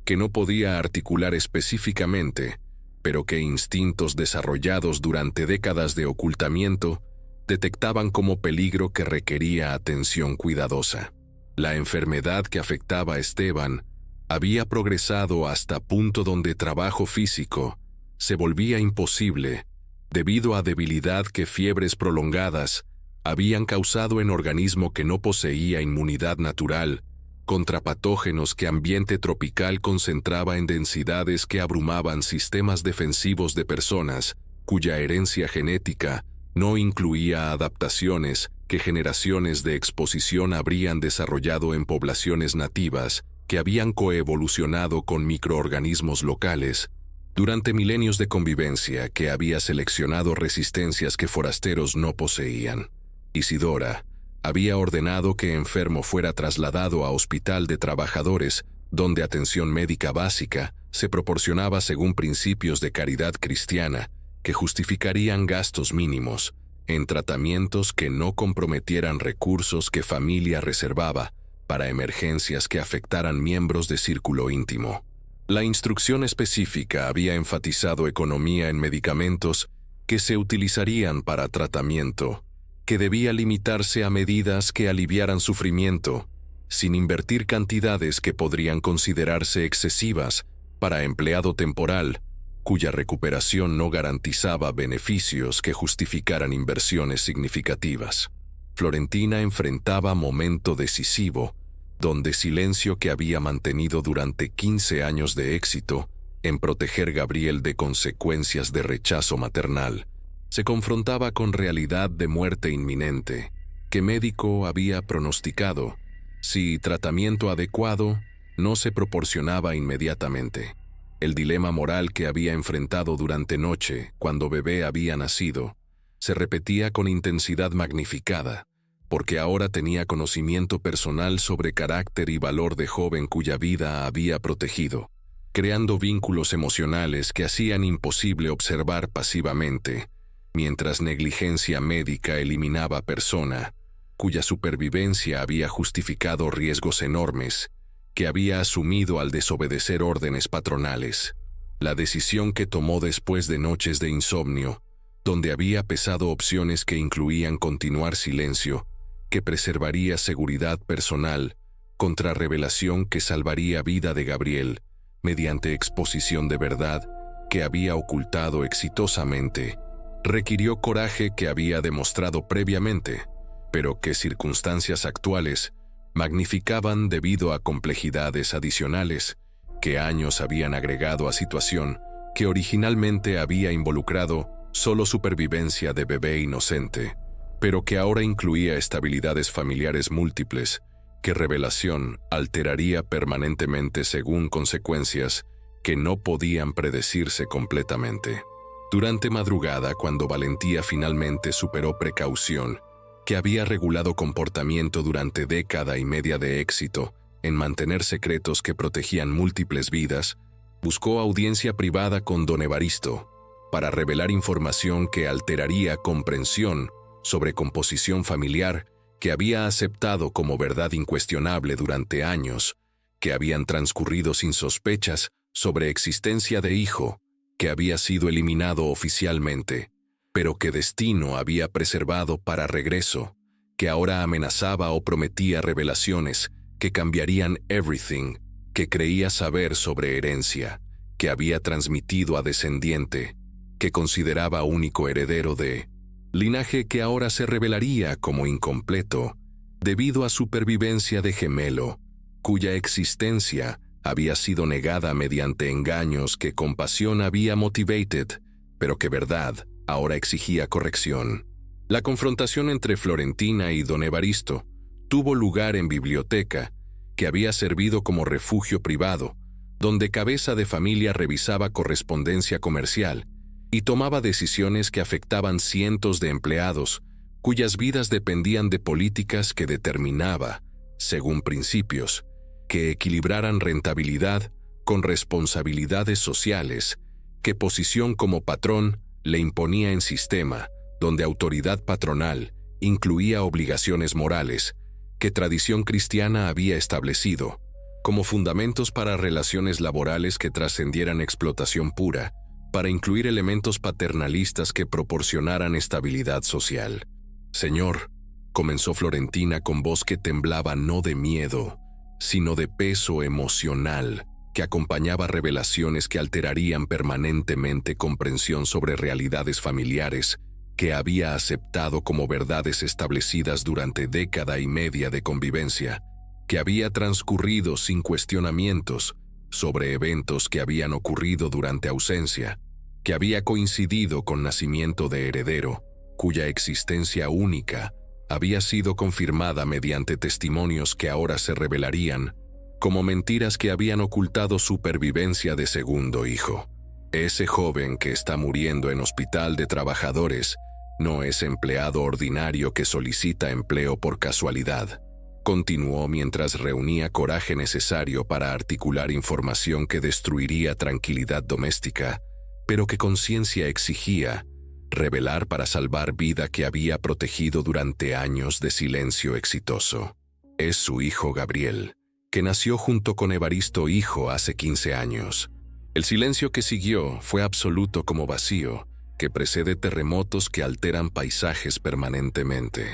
que no podía articular específicamente, pero que instintos desarrollados durante décadas de ocultamiento detectaban como peligro que requería atención cuidadosa. La enfermedad que afectaba a Esteban había progresado hasta punto donde trabajo físico se volvía imposible debido a debilidad que fiebres prolongadas habían causado en organismo que no poseía inmunidad natural contra patógenos que ambiente tropical concentraba en densidades que abrumaban sistemas defensivos de personas cuya herencia genética no incluía adaptaciones que generaciones de exposición habrían desarrollado en poblaciones nativas que habían coevolucionado con microorganismos locales durante milenios de convivencia que había seleccionado resistencias que forasteros no poseían. Isidora había ordenado que enfermo fuera trasladado a hospital de trabajadores, donde atención médica básica se proporcionaba según principios de caridad cristiana que justificarían gastos mínimos en tratamientos que no comprometieran recursos que familia reservaba para emergencias que afectaran miembros de círculo íntimo. La instrucción específica había enfatizado economía en medicamentos que se utilizarían para tratamiento, que debía limitarse a medidas que aliviaran sufrimiento, sin invertir cantidades que podrían considerarse excesivas para empleado temporal, cuya recuperación no garantizaba beneficios que justificaran inversiones significativas. Florentina enfrentaba momento decisivo, donde silencio que había mantenido durante 15 años de éxito en proteger a Gabriel de consecuencias de rechazo maternal, se confrontaba con realidad de muerte inminente, que médico había pronosticado, si tratamiento adecuado no se proporcionaba inmediatamente. El dilema moral que había enfrentado durante noche, cuando bebé había nacido, se repetía con intensidad magnificada, porque ahora tenía conocimiento personal sobre carácter y valor de joven cuya vida había protegido, creando vínculos emocionales que hacían imposible observar pasivamente, mientras negligencia médica eliminaba persona, cuya supervivencia había justificado riesgos enormes, que había asumido al desobedecer órdenes patronales. La decisión que tomó después de noches de insomnio, donde había pesado opciones que incluían continuar silencio, que preservaría seguridad personal, contra revelación que salvaría vida de Gabriel, mediante exposición de verdad que había ocultado exitosamente, requirió coraje que había demostrado previamente, pero que circunstancias actuales magnificaban debido a complejidades adicionales que años habían agregado a situación que originalmente había involucrado solo supervivencia de bebé inocente, pero que ahora incluía estabilidades familiares múltiples, que revelación alteraría permanentemente según consecuencias que no podían predecirse completamente. Durante madrugada, cuando Valentía finalmente superó precaución, que había regulado comportamiento durante década y media de éxito en mantener secretos que protegían múltiples vidas, buscó audiencia privada con don Evaristo para revelar información que alteraría comprensión sobre composición familiar que había aceptado como verdad incuestionable durante años, que habían transcurrido sin sospechas sobre existencia de hijo, que había sido eliminado oficialmente, pero que destino había preservado para regreso, que ahora amenazaba o prometía revelaciones que cambiarían everything, que creía saber sobre herencia, que había transmitido a descendiente, que consideraba único heredero de linaje que ahora se revelaría como incompleto debido a supervivencia de gemelo, cuya existencia había sido negada mediante engaños que compasión había motivated, pero que verdad ahora exigía corrección. La confrontación entre Florentina y don Evaristo tuvo lugar en biblioteca, que había servido como refugio privado, donde cabeza de familia revisaba correspondencia comercial y tomaba decisiones que afectaban cientos de empleados, cuyas vidas dependían de políticas que determinaba, según principios, que equilibraran rentabilidad con responsabilidades sociales, que posición como patrón le imponía en sistema, donde autoridad patronal incluía obligaciones morales, que tradición cristiana había establecido, como fundamentos para relaciones laborales que trascendieran explotación pura, para incluir elementos paternalistas que proporcionaran estabilidad social. «Señor», comenzó Florentina con voz que temblaba no de miedo, sino de peso emocional, que acompañaba revelaciones que alterarían permanentemente comprensión sobre realidades familiares que había aceptado como verdades establecidas durante década y media de convivencia, que había transcurrido sin cuestionamientos sobre eventos que habían ocurrido durante ausencia, que había coincidido con nacimiento de heredero, cuya existencia única había sido confirmada mediante testimonios que ahora se revelarían como mentiras que habían ocultado supervivencia de segundo hijo. Ese joven que está muriendo en hospital de trabajadores no es empleado ordinario que solicita empleo por casualidad. Continuó mientras reunía coraje necesario para articular información que destruiría tranquilidad doméstica, pero que conciencia exigía revelar para salvar vida que había protegido durante años de silencio exitoso. Es su hijo Gabriel, que nació junto con Evaristo hijo hace 15 años. El silencio que siguió fue absoluto como vacío, que precede terremotos que alteran paisajes permanentemente.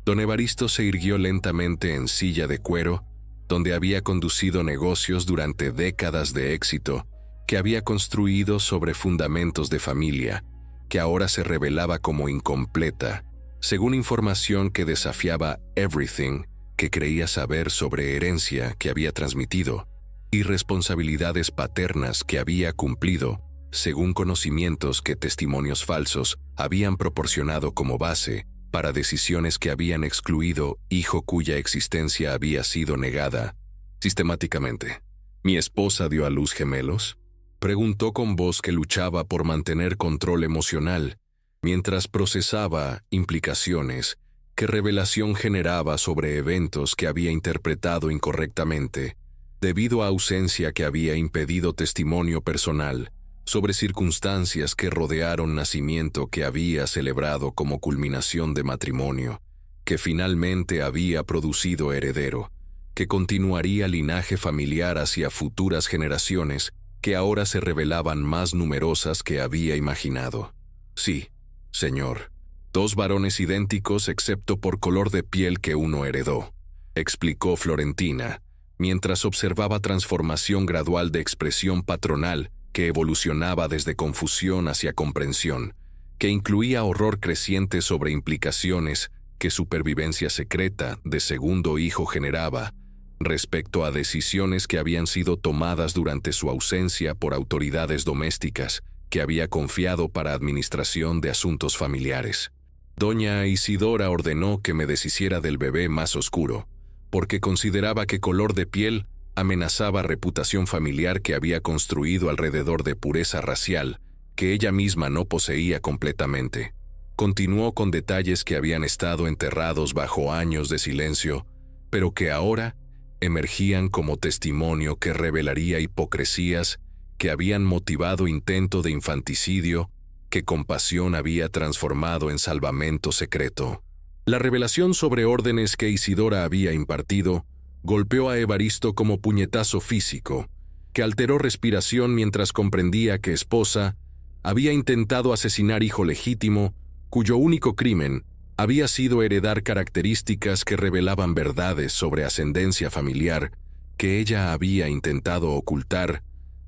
Don Evaristo se irguió lentamente en silla de cuero, donde había conducido negocios durante décadas de éxito, que había construido sobre fundamentos de familia, que ahora se revelaba como incompleta, según información que desafiaba everything que creía saber sobre herencia que había transmitido y responsabilidades paternas que había cumplido, según conocimientos que testimonios falsos habían proporcionado como base para decisiones que habían excluido hijo cuya existencia había sido negada sistemáticamente. ¿Mi esposa dio a luz gemelos?, preguntó con voz que luchaba por mantener control emocional, mientras procesaba implicaciones que revelación generaba sobre eventos que había interpretado incorrectamente, debido a ausencia que había impedido testimonio personal sobre circunstancias que rodearon nacimiento que había celebrado como culminación de matrimonio, que finalmente había producido heredero, que continuaría linaje familiar hacia futuras generaciones que ahora se revelaban más numerosas que había imaginado. Sí, señor, 2 varones idénticos excepto por color de piel que uno heredó, explicó Florentina, mientras observaba transformación gradual de expresión patronal que evolucionaba desde confusión hacia comprensión, que incluía horror creciente sobre implicaciones que supervivencia secreta de segundo hijo generaba respecto a decisiones que habían sido tomadas durante su ausencia por autoridades domésticas que había confiado para administración de asuntos familiares. Doña Isidora ordenó que me deshiciera del bebé más oscuro, porque consideraba que color de piel amenazaba reputación familiar que había construido alrededor de pureza racial que ella misma no poseía completamente. Continuó con detalles que habían estado enterrados bajo años de silencio, pero que ahora emergían como testimonio que revelaría hipocresías que habían motivado intento de infanticidio que compasión había transformado en salvamento secreto. La revelación sobre órdenes que Isidora había impartido golpeó a Evaristo como puñetazo físico, que alteró respiración mientras comprendía que esposa había intentado asesinar hijo legítimo, cuyo único crimen había sido heredar características que revelaban verdades sobre ascendencia familiar que ella había intentado ocultar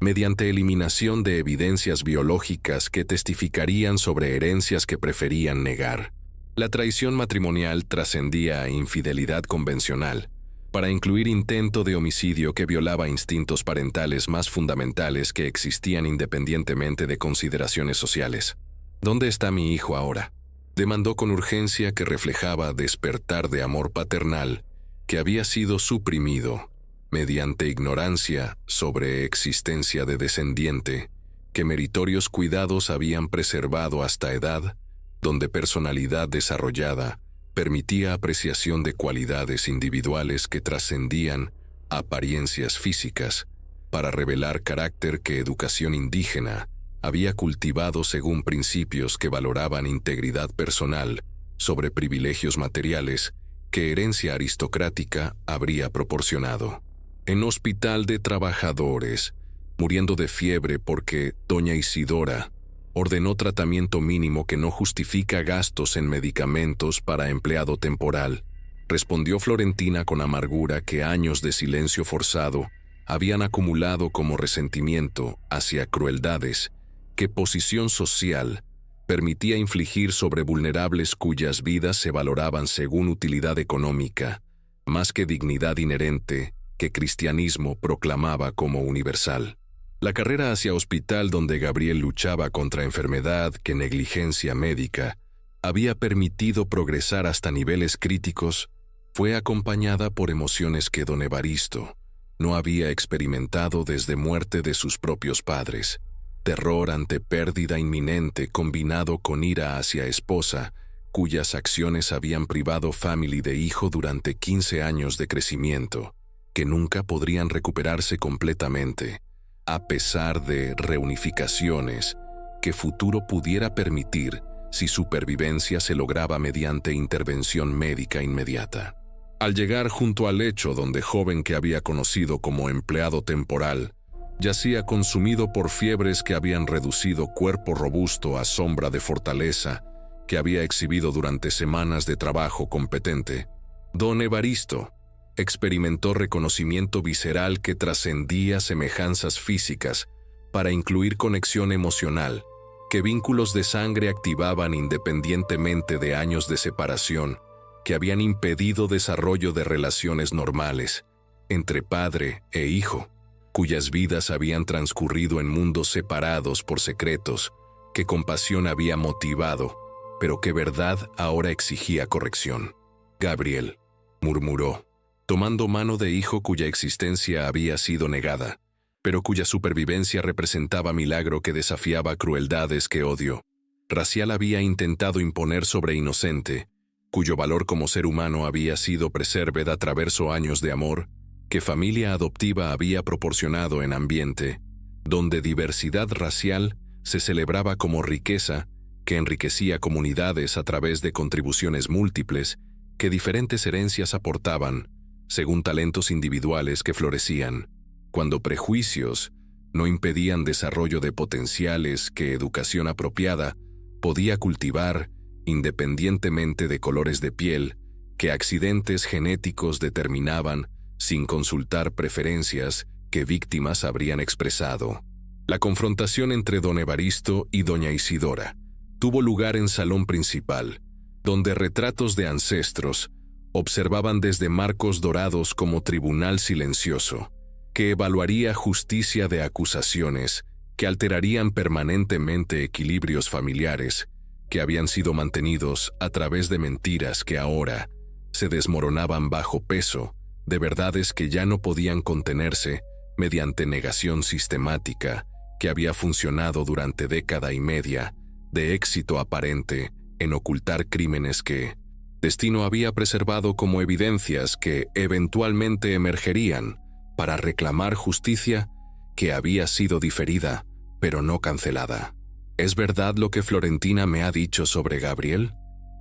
mediante eliminación de evidencias biológicas que testificarían sobre herencias que preferían negar. La traición matrimonial trascendía a infidelidad convencional, para incluir intento de homicidio que violaba instintos parentales más fundamentales que existían independientemente de consideraciones sociales. ¿Dónde está mi hijo ahora?, demandó con urgencia que reflejaba despertar de amor paternal que había sido suprimido mediante ignorancia sobre existencia de descendiente, que meritorios cuidados habían preservado hasta edad, donde personalidad desarrollada permitía apreciación de cualidades individuales que trascendían apariencias físicas, para revelar carácter que educación indígena había cultivado según principios que valoraban integridad personal sobre privilegios materiales que herencia aristocrática habría proporcionado. En hospital de trabajadores, muriendo de fiebre porque doña Isidora ordenó tratamiento mínimo que no justifica gastos en medicamentos para empleado temporal, respondió Florentina con amargura que años de silencio forzado habían acumulado como resentimiento hacia crueldades que posición social permitía infligir sobre vulnerables cuyas vidas se valoraban según utilidad económica, más que dignidad inherente que cristianismo proclamaba como universal. La carrera hacia hospital donde Gabriel luchaba contra enfermedad que negligencia médica había permitido progresar hasta niveles críticos fue acompañada por emociones que don Evaristo no había experimentado desde muerte de sus propios padres. Terror ante pérdida inminente combinado con ira hacia esposa, cuyas acciones habían privado family de hijo durante 15 años de crecimiento, que nunca podrían recuperarse completamente, a pesar de reunificaciones que futuro pudiera permitir si supervivencia se lograba mediante intervención médica inmediata. Al llegar junto al lecho donde joven que había conocido como empleado temporal, yacía consumido por fiebres que habían reducido cuerpo robusto a sombra de fortaleza que había exhibido durante semanas de trabajo competente, don Evaristo experimentó reconocimiento visceral que trascendía semejanzas físicas para incluir conexión emocional, que vínculos de sangre activaban independientemente de años de separación que habían impedido desarrollo de relaciones normales entre padre e hijo, cuyas vidas habían transcurrido en mundos separados por secretos que compasión había motivado, pero que verdad ahora exigía corrección. Gabriel, murmuró, tomando mano de hijo cuya existencia había sido negada, pero cuya supervivencia representaba milagro que desafiaba crueldades que odio. Racial había intentado imponer sobre inocente, cuyo valor como ser humano había sido preserved a traverso años de amor, que familia adoptiva había proporcionado en ambiente, donde diversidad racial se celebraba como riqueza que enriquecía comunidades a través de contribuciones múltiples que diferentes herencias aportaban, según talentos individuales que florecían, cuando prejuicios no impedían desarrollo de potenciales que educación apropiada podía cultivar independientemente de colores de piel que accidentes genéticos determinaban sin consultar preferencias que víctimas habrían expresado. La confrontación entre don Evaristo y doña Isidora tuvo lugar en salón principal, donde retratos de ancestros observaban desde marcos dorados como tribunal silencioso, que evaluaría justicia de acusaciones que alterarían permanentemente equilibrios familiares que habían sido mantenidos a través de mentiras que ahora se desmoronaban bajo peso de verdades que ya no podían contenerse mediante negación sistemática que había funcionado durante década y media de éxito aparente en ocultar crímenes que destino había preservado como evidencias que eventualmente emergerían para reclamar justicia que había sido diferida, pero no cancelada. ¿Es verdad lo que Florentina me ha dicho sobre Gabriel?,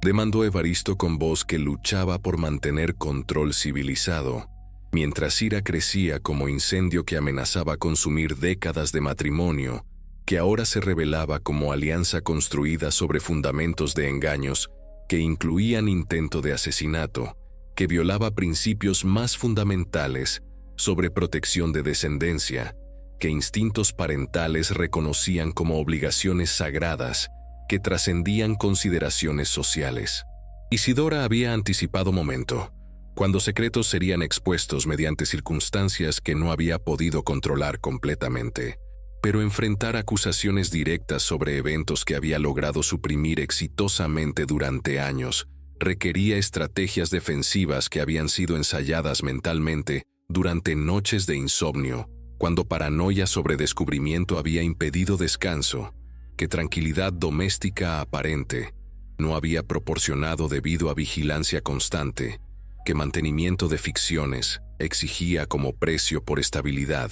demandó Evaristo con voz que luchaba por mantener control civilizado, mientras ira crecía como incendio que amenazaba consumir décadas de matrimonio, que ahora se revelaba como alianza construida sobre fundamentos de engaños que incluían intento de asesinato, que violaba principios más fundamentales sobre protección de descendencia, que instintos parentales reconocían como obligaciones sagradas que trascendían consideraciones sociales. Isidora había anticipado momento, cuando secretos serían expuestos mediante circunstancias que no había podido controlar completamente. Pero enfrentar acusaciones directas sobre eventos que había logrado suprimir exitosamente durante años requería estrategias defensivas que habían sido ensayadas mentalmente durante noches de insomnio, cuando paranoia sobre descubrimiento había impedido descanso, que tranquilidad doméstica aparente no había proporcionado debido a vigilancia constante, que mantenimiento de ficciones exigía como precio por estabilidad,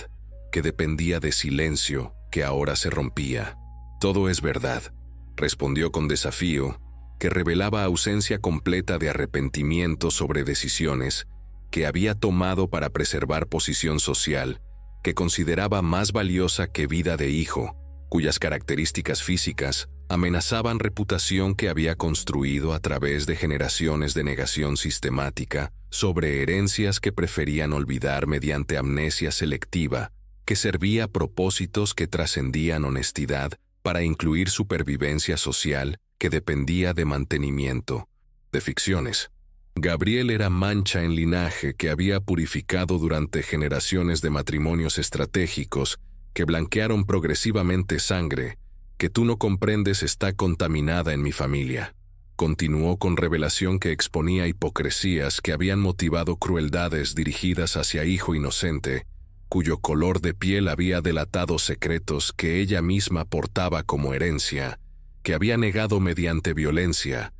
que dependía de silencio que ahora se rompía. Todo es verdad, respondió con desafío, que revelaba ausencia completa de arrepentimiento sobre decisiones que había tomado para preservar posición social, que consideraba más valiosa que vida de hijo, cuyas características físicas amenazaban reputación que había construido a través de generaciones de negación sistemática sobre herencias que preferían olvidar mediante amnesia selectiva, que servía a propósitos que trascendían honestidad para incluir supervivencia social que dependía de mantenimiento, de ficciones. Gabriel era mancha en linaje que había purificado durante generaciones de matrimonios estratégicos que blanquearon progresivamente sangre, que tú no comprendes está contaminada en mi familia. Continuó con revelación que exponía hipocresías que habían motivado crueldades dirigidas hacia hijo inocente, cuyo color de piel había delatado secretos que ella misma portaba como herencia, que había negado mediante violencia,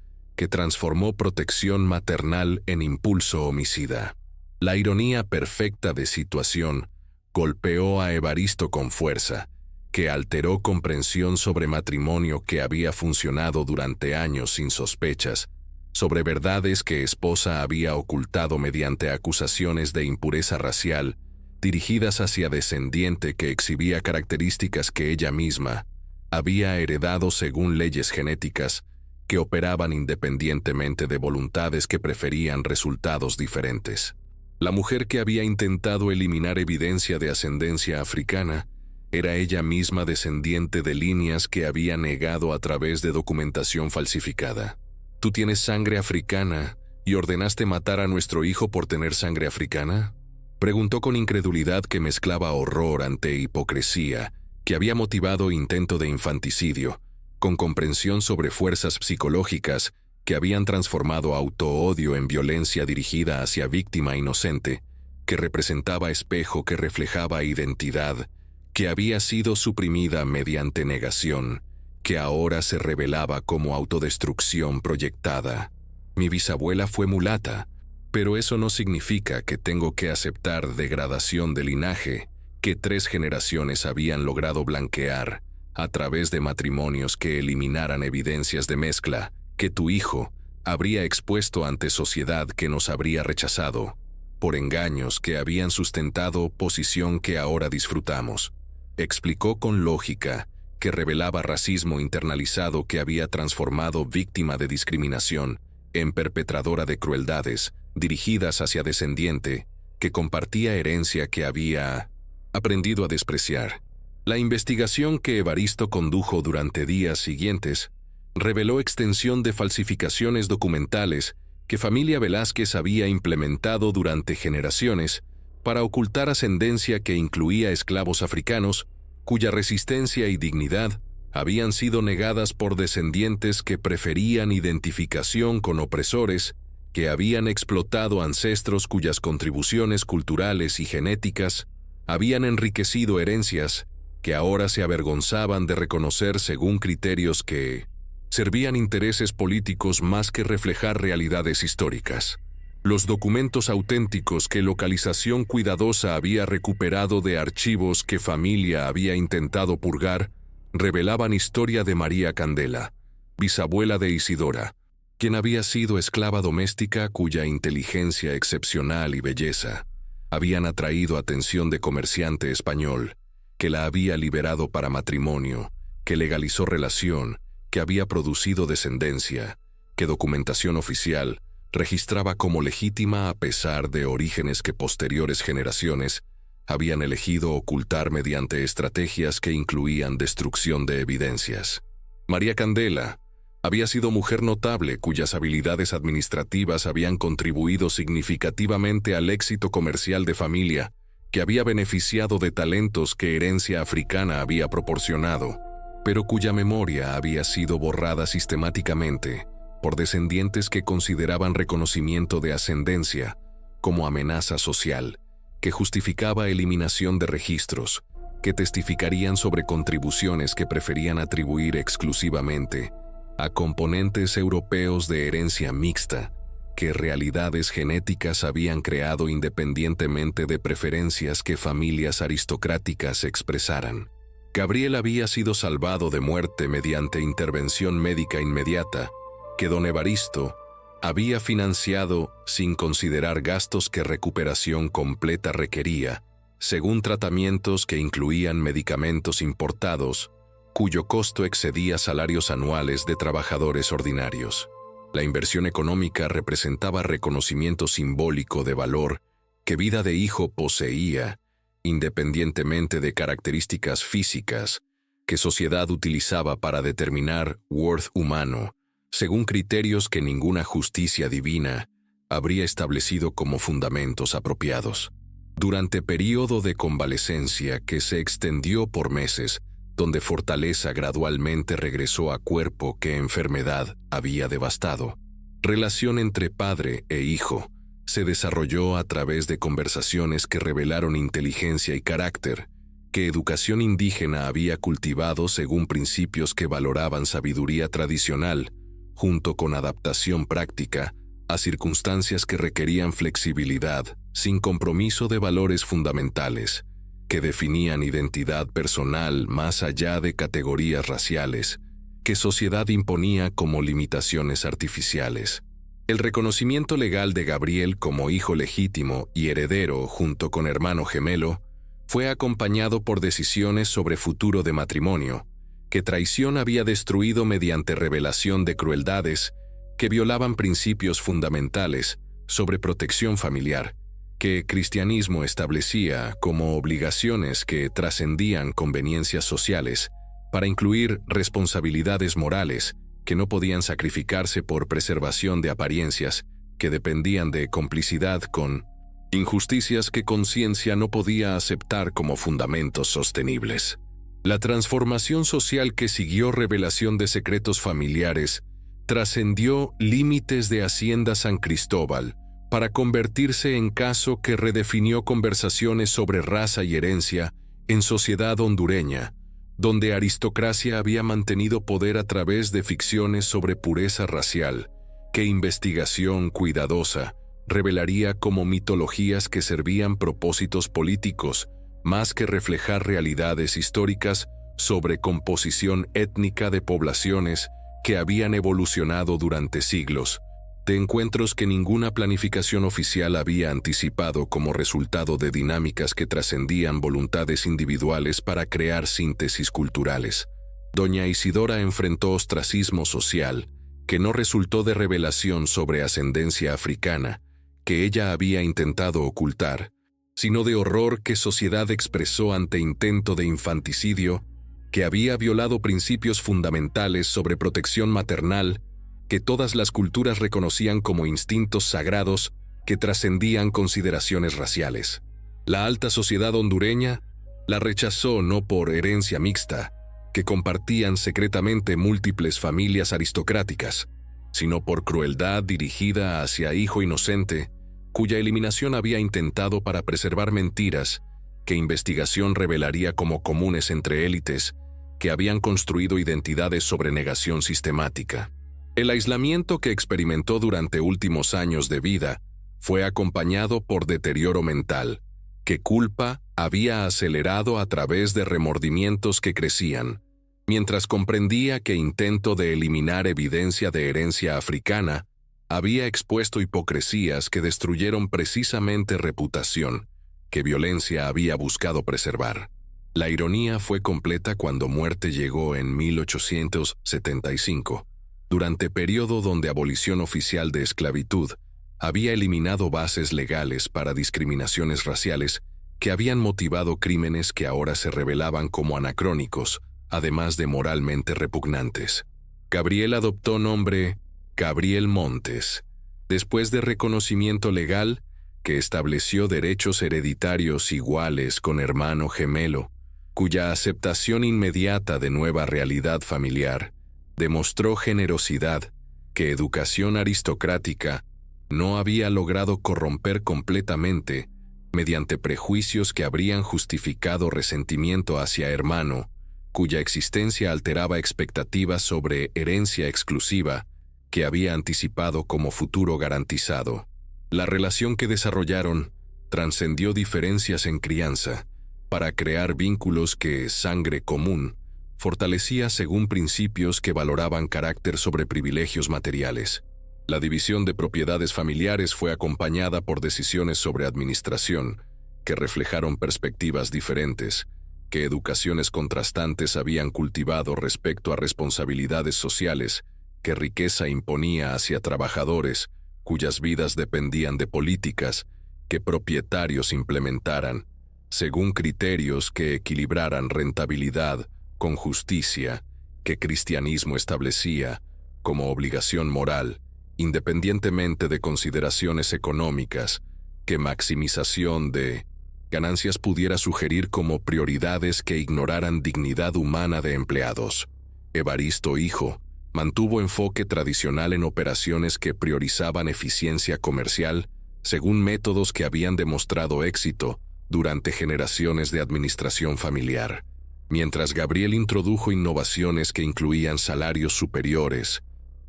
que transformó protección maternal en impulso homicida. La ironía perfecta de situación golpeó a Evaristo con fuerza, que alteró comprensión sobre matrimonio que había funcionado durante años sin sospechas, sobre verdades que esposa había ocultado mediante acusaciones de impureza racial, dirigidas hacia descendiente que exhibía características que ella misma había heredado según leyes genéticas que operaban independientemente de voluntades que preferían resultados diferentes. La mujer que había intentado eliminar evidencia de ascendencia africana era ella misma descendiente de líneas que había negado a través de documentación falsificada. ¿Tú tienes sangre africana y ordenaste matar a nuestro hijo por tener sangre africana? Preguntó con incredulidad que mezclaba horror ante hipocresía, que había motivado intento de infanticidio, con comprensión sobre fuerzas psicológicas que habían transformado autoodio en violencia dirigida hacia víctima inocente, que representaba espejo que reflejaba identidad, que había sido suprimida mediante negación, que ahora se revelaba como autodestrucción proyectada. Mi bisabuela fue mulata, pero eso no significa que tengo que aceptar degradación de linaje que 3 generaciones habían logrado blanquear a través de matrimonios que eliminaran evidencias de mezcla que tu hijo habría expuesto ante sociedad que nos habría rechazado, por engaños que habían sustentado posición que ahora disfrutamos. Explicó con lógica que revelaba racismo internalizado que había transformado víctima de discriminación en perpetradora de crueldades dirigidas hacia descendiente que compartía herencia que había aprendido a despreciar. La investigación que Evaristo condujo durante días siguientes reveló extensión de falsificaciones documentales que familia Velázquez había implementado durante generaciones para ocultar ascendencia que incluía esclavos africanos cuya resistencia y dignidad habían sido negadas por descendientes que preferían identificación con opresores que habían explotado ancestros cuyas contribuciones culturales y genéticas habían enriquecido herencias que ahora se avergonzaban de reconocer según criterios que servían intereses políticos más que reflejar realidades históricas. Los documentos auténticos que localización cuidadosa había recuperado de archivos que familia había intentado purgar revelaban historia de María Candela, bisabuela de Isidora, quien había sido esclava doméstica cuya inteligencia excepcional y belleza habían atraído atención de comerciante español, que la había liberado para matrimonio, que legalizó relación, que había producido descendencia, que documentación oficial registraba como legítima a pesar de orígenes que posteriores generaciones habían elegido ocultar mediante estrategias que incluían destrucción de evidencias. María Candela había sido mujer notable cuyas habilidades administrativas habían contribuido significativamente al éxito comercial de familia, que había beneficiado de talentos que herencia africana había proporcionado, pero cuya memoria había sido borrada sistemáticamente por descendientes que consideraban reconocimiento de ascendencia como amenaza social, que justificaba eliminación de registros, que testificarían sobre contribuciones que preferían atribuir exclusivamente a componentes europeos de herencia mixta, que realidades genéticas habían creado independientemente de preferencias que familias aristocráticas expresaran. Gabriel había sido salvado de muerte mediante intervención médica inmediata, que don Evaristo había financiado sin considerar gastos que recuperación completa requería, según tratamientos que incluían medicamentos importados, cuyo costo excedía salarios anuales de trabajadores ordinarios. La inversión económica representaba reconocimiento simbólico de valor que vida de hijo poseía, independientemente de características físicas que sociedad utilizaba para determinar worth humano, según criterios que ninguna justicia divina habría establecido como fundamentos apropiados. Durante período de convalecencia que se extendió por meses, donde fortaleza gradualmente regresó a cuerpo que enfermedad había devastado, relación entre padre e hijo se desarrolló a través de conversaciones que revelaron inteligencia y carácter, que educación indígena había cultivado según principios que valoraban sabiduría tradicional, junto con adaptación práctica a circunstancias que requerían flexibilidad, sin compromiso de valores fundamentales, que definían identidad personal más allá de categorías raciales, que sociedad imponía como limitaciones artificiales. El reconocimiento legal de Gabriel como hijo legítimo y heredero junto con hermano gemelo fue acompañado por decisiones sobre futuro de matrimonio, que traición había destruido mediante revelación de crueldades que violaban principios fundamentales sobre protección familiar, que cristianismo establecía como obligaciones que trascendían conveniencias sociales para incluir responsabilidades morales que no podían sacrificarse por preservación de apariencias que dependían de complicidad con injusticias que conciencia no podía aceptar como fundamentos sostenibles. La transformación social que siguió revelación de secretos familiares trascendió límites de Hacienda San Cristóbal para convertirse en caso que redefinió conversaciones sobre raza y herencia en sociedad hondureña, donde aristocracia había mantenido poder a través de ficciones sobre pureza racial, que investigación cuidadosa revelaría como mitologías que servían propósitos políticos, más que reflejar realidades históricas sobre composición étnica de poblaciones que habían evolucionado durante siglos, de encuentros que ninguna planificación oficial había anticipado como resultado de dinámicas que trascendían voluntades individuales para crear síntesis culturales. Doña Isidora enfrentó ostracismo social, que no resultó de revelación sobre ascendencia africana, que ella había intentado ocultar, sino de horror que sociedad expresó ante intento de infanticidio, que había violado principios fundamentales sobre protección maternal, que todas las culturas reconocían como instintos sagrados que trascendían consideraciones raciales. La alta sociedad hondureña la rechazó no por herencia mixta, que compartían secretamente múltiples familias aristocráticas, sino por crueldad dirigida hacia hijo inocente, cuya eliminación había intentado para preservar mentiras que investigación revelaría como comunes entre élites que habían construido identidades sobre negación sistemática. El aislamiento que experimentó durante últimos años de vida fue acompañado por deterioro mental, que culpa había acelerado a través de remordimientos que crecían, mientras comprendía que intento de eliminar evidencia de herencia africana había expuesto hipocresías que destruyeron precisamente reputación, que violencia había buscado preservar. La ironía fue completa cuando muerte llegó en 1875, durante periodo donde abolición oficial de esclavitud había eliminado bases legales para discriminaciones raciales que habían motivado crímenes que ahora se revelaban como anacrónicos, además de moralmente repugnantes. Gabriel adoptó nombre Gabriel Montes, después de reconocimiento legal que estableció derechos hereditarios iguales con hermano gemelo, cuya aceptación inmediata de nueva realidad familiar demostró generosidad que educación aristocrática no había logrado corromper completamente mediante prejuicios que habrían justificado resentimiento hacia hermano, cuya existencia alteraba expectativas sobre herencia exclusiva que había anticipado como futuro garantizado. La relación que desarrollaron trascendió diferencias en crianza para crear vínculos que sangre común fortalecía según principios que valoraban carácter sobre privilegios materiales. La división de propiedades familiares fue acompañada por decisiones sobre administración que reflejaron perspectivas diferentes, que educaciones contrastantes habían cultivado respecto a responsabilidades sociales que riqueza imponía hacia trabajadores cuyas vidas dependían de políticas que propietarios implementaran, según criterios que equilibraran rentabilidad con justicia que cristianismo establecía como obligación moral, independientemente de consideraciones económicas, que maximización de ganancias pudiera sugerir como prioridades que ignoraran dignidad humana de empleados. Evaristo hijo mantuvo enfoque tradicional en operaciones que priorizaban eficiencia comercial según métodos que habían demostrado éxito durante generaciones de administración familiar, mientras Gabriel introdujo innovaciones que incluían salarios superiores,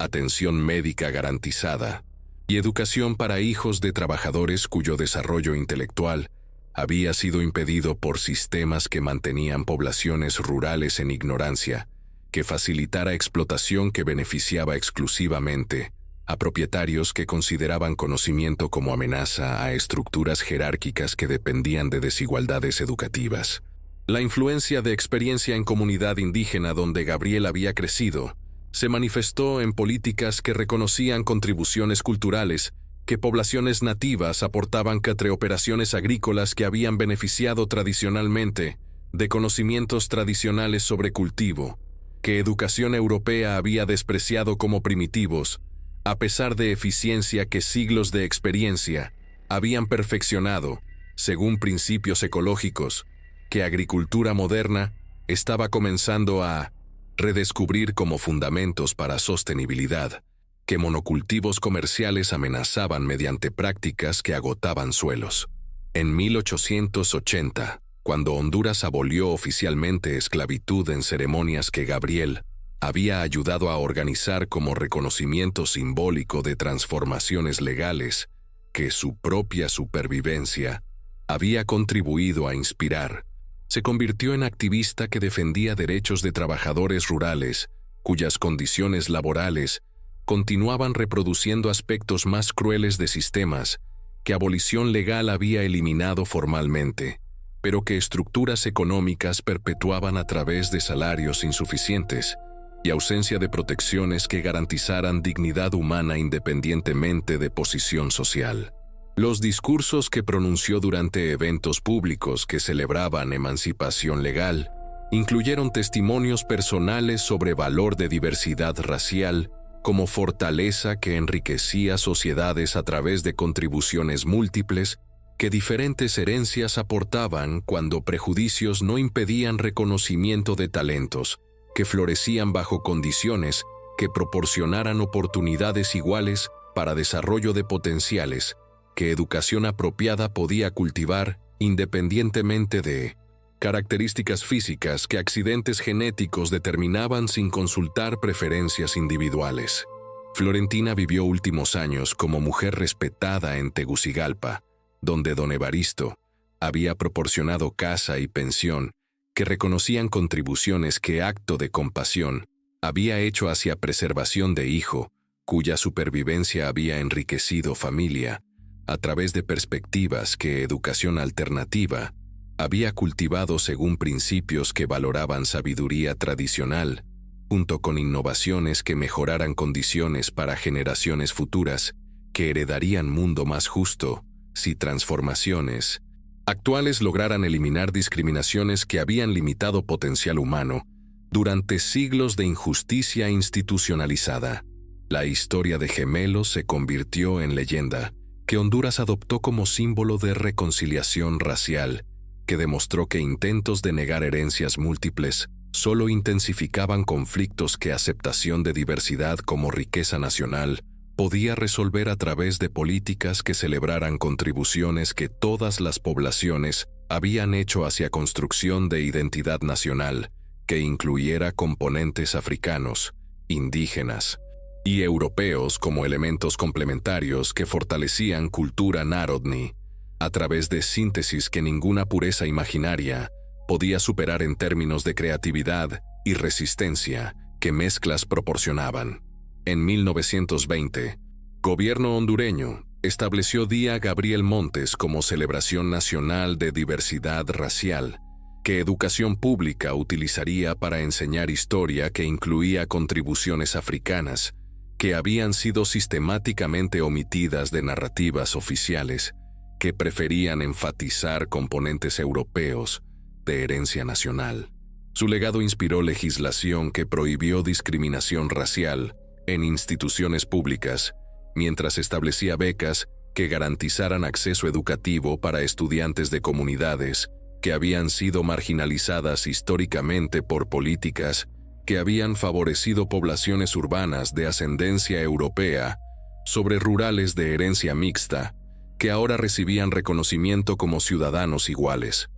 atención médica garantizada y educación para hijos de trabajadores cuyo desarrollo intelectual había sido impedido por sistemas que mantenían poblaciones rurales en ignorancia, que facilitara explotación que beneficiaba exclusivamente a propietarios que consideraban conocimiento como amenaza a estructuras jerárquicas que dependían de desigualdades educativas. La influencia de experiencia en comunidad indígena donde Gabriel había crecido se manifestó en políticas que reconocían contribuciones culturales que poblaciones nativas aportaban contra operaciones agrícolas que habían beneficiado tradicionalmente de conocimientos tradicionales sobre cultivo, que educación europea había despreciado como primitivos, a pesar de eficiencia que siglos de experiencia habían perfeccionado, según principios ecológicos, que agricultura moderna estaba comenzando a redescubrir como fundamentos para sostenibilidad, que monocultivos comerciales amenazaban mediante prácticas que agotaban suelos. En 1880, cuando Honduras abolió oficialmente esclavitud en ceremonias que Gabriel había ayudado a organizar como reconocimiento simbólico de transformaciones legales que su propia supervivencia había contribuido a inspirar, se convirtió en activista que defendía derechos de trabajadores rurales, cuyas condiciones laborales continuaban reproduciendo aspectos más crueles de sistemas que abolición legal había eliminado formalmente, pero que estructuras económicas perpetuaban a través de salarios insuficientes y ausencia de protecciones que garantizaran dignidad humana independientemente de posición social. Los discursos que pronunció durante eventos públicos que celebraban emancipación legal incluyeron testimonios personales sobre valor de diversidad racial como fortaleza que enriquecía sociedades a través de contribuciones múltiples que diferentes herencias aportaban cuando prejuicios no impedían reconocimiento de talentos que florecían bajo condiciones que proporcionaran oportunidades iguales para desarrollo de potenciales que educación apropiada podía cultivar independientemente de características físicas que accidentes genéticos determinaban sin consultar preferencias individuales. Florentina vivió últimos años como mujer respetada en Tegucigalpa, donde don Evaristo había proporcionado casa y pensión que reconocían contribuciones que acto de compasión había hecho hacia preservación de hijo, cuya supervivencia había enriquecido familia, a través de perspectivas que educación alternativa había cultivado según principios que valoraban sabiduría tradicional, junto con innovaciones que mejoraran condiciones para generaciones futuras que heredarían mundo más justo, si transformaciones actuales lograran eliminar discriminaciones que habían limitado potencial humano durante siglos de injusticia institucionalizada. La historia de gemelos se convirtió en leyenda, que Honduras adoptó como símbolo de reconciliación racial, que demostró que intentos de negar herencias múltiples solo intensificaban conflictos que aceptación de diversidad como riqueza nacional podía resolver a través de políticas que celebraran contribuciones que todas las poblaciones habían hecho hacia construcción de identidad nacional, que incluyera componentes africanos, indígenas y europeos como elementos complementarios que fortalecían cultura národni, a través de síntesis que ninguna pureza imaginaria podía superar en términos de creatividad y resistencia que mezclas proporcionaban. En 1920, gobierno hondureño estableció Día Gabriel Montes como celebración nacional de diversidad racial, que educación pública utilizaría para enseñar historia que incluía contribuciones africanas, que habían sido sistemáticamente omitidas de narrativas oficiales, que preferían enfatizar componentes europeos de herencia nacional. Su legado inspiró legislación que prohibió discriminación racial en instituciones públicas, mientras establecía becas que garantizaran acceso educativo para estudiantes de comunidades que habían sido marginalizadas históricamente por políticas que habían favorecido poblaciones urbanas de ascendencia europea sobre rurales de herencia mixta, que ahora recibían reconocimiento como ciudadanos iguales.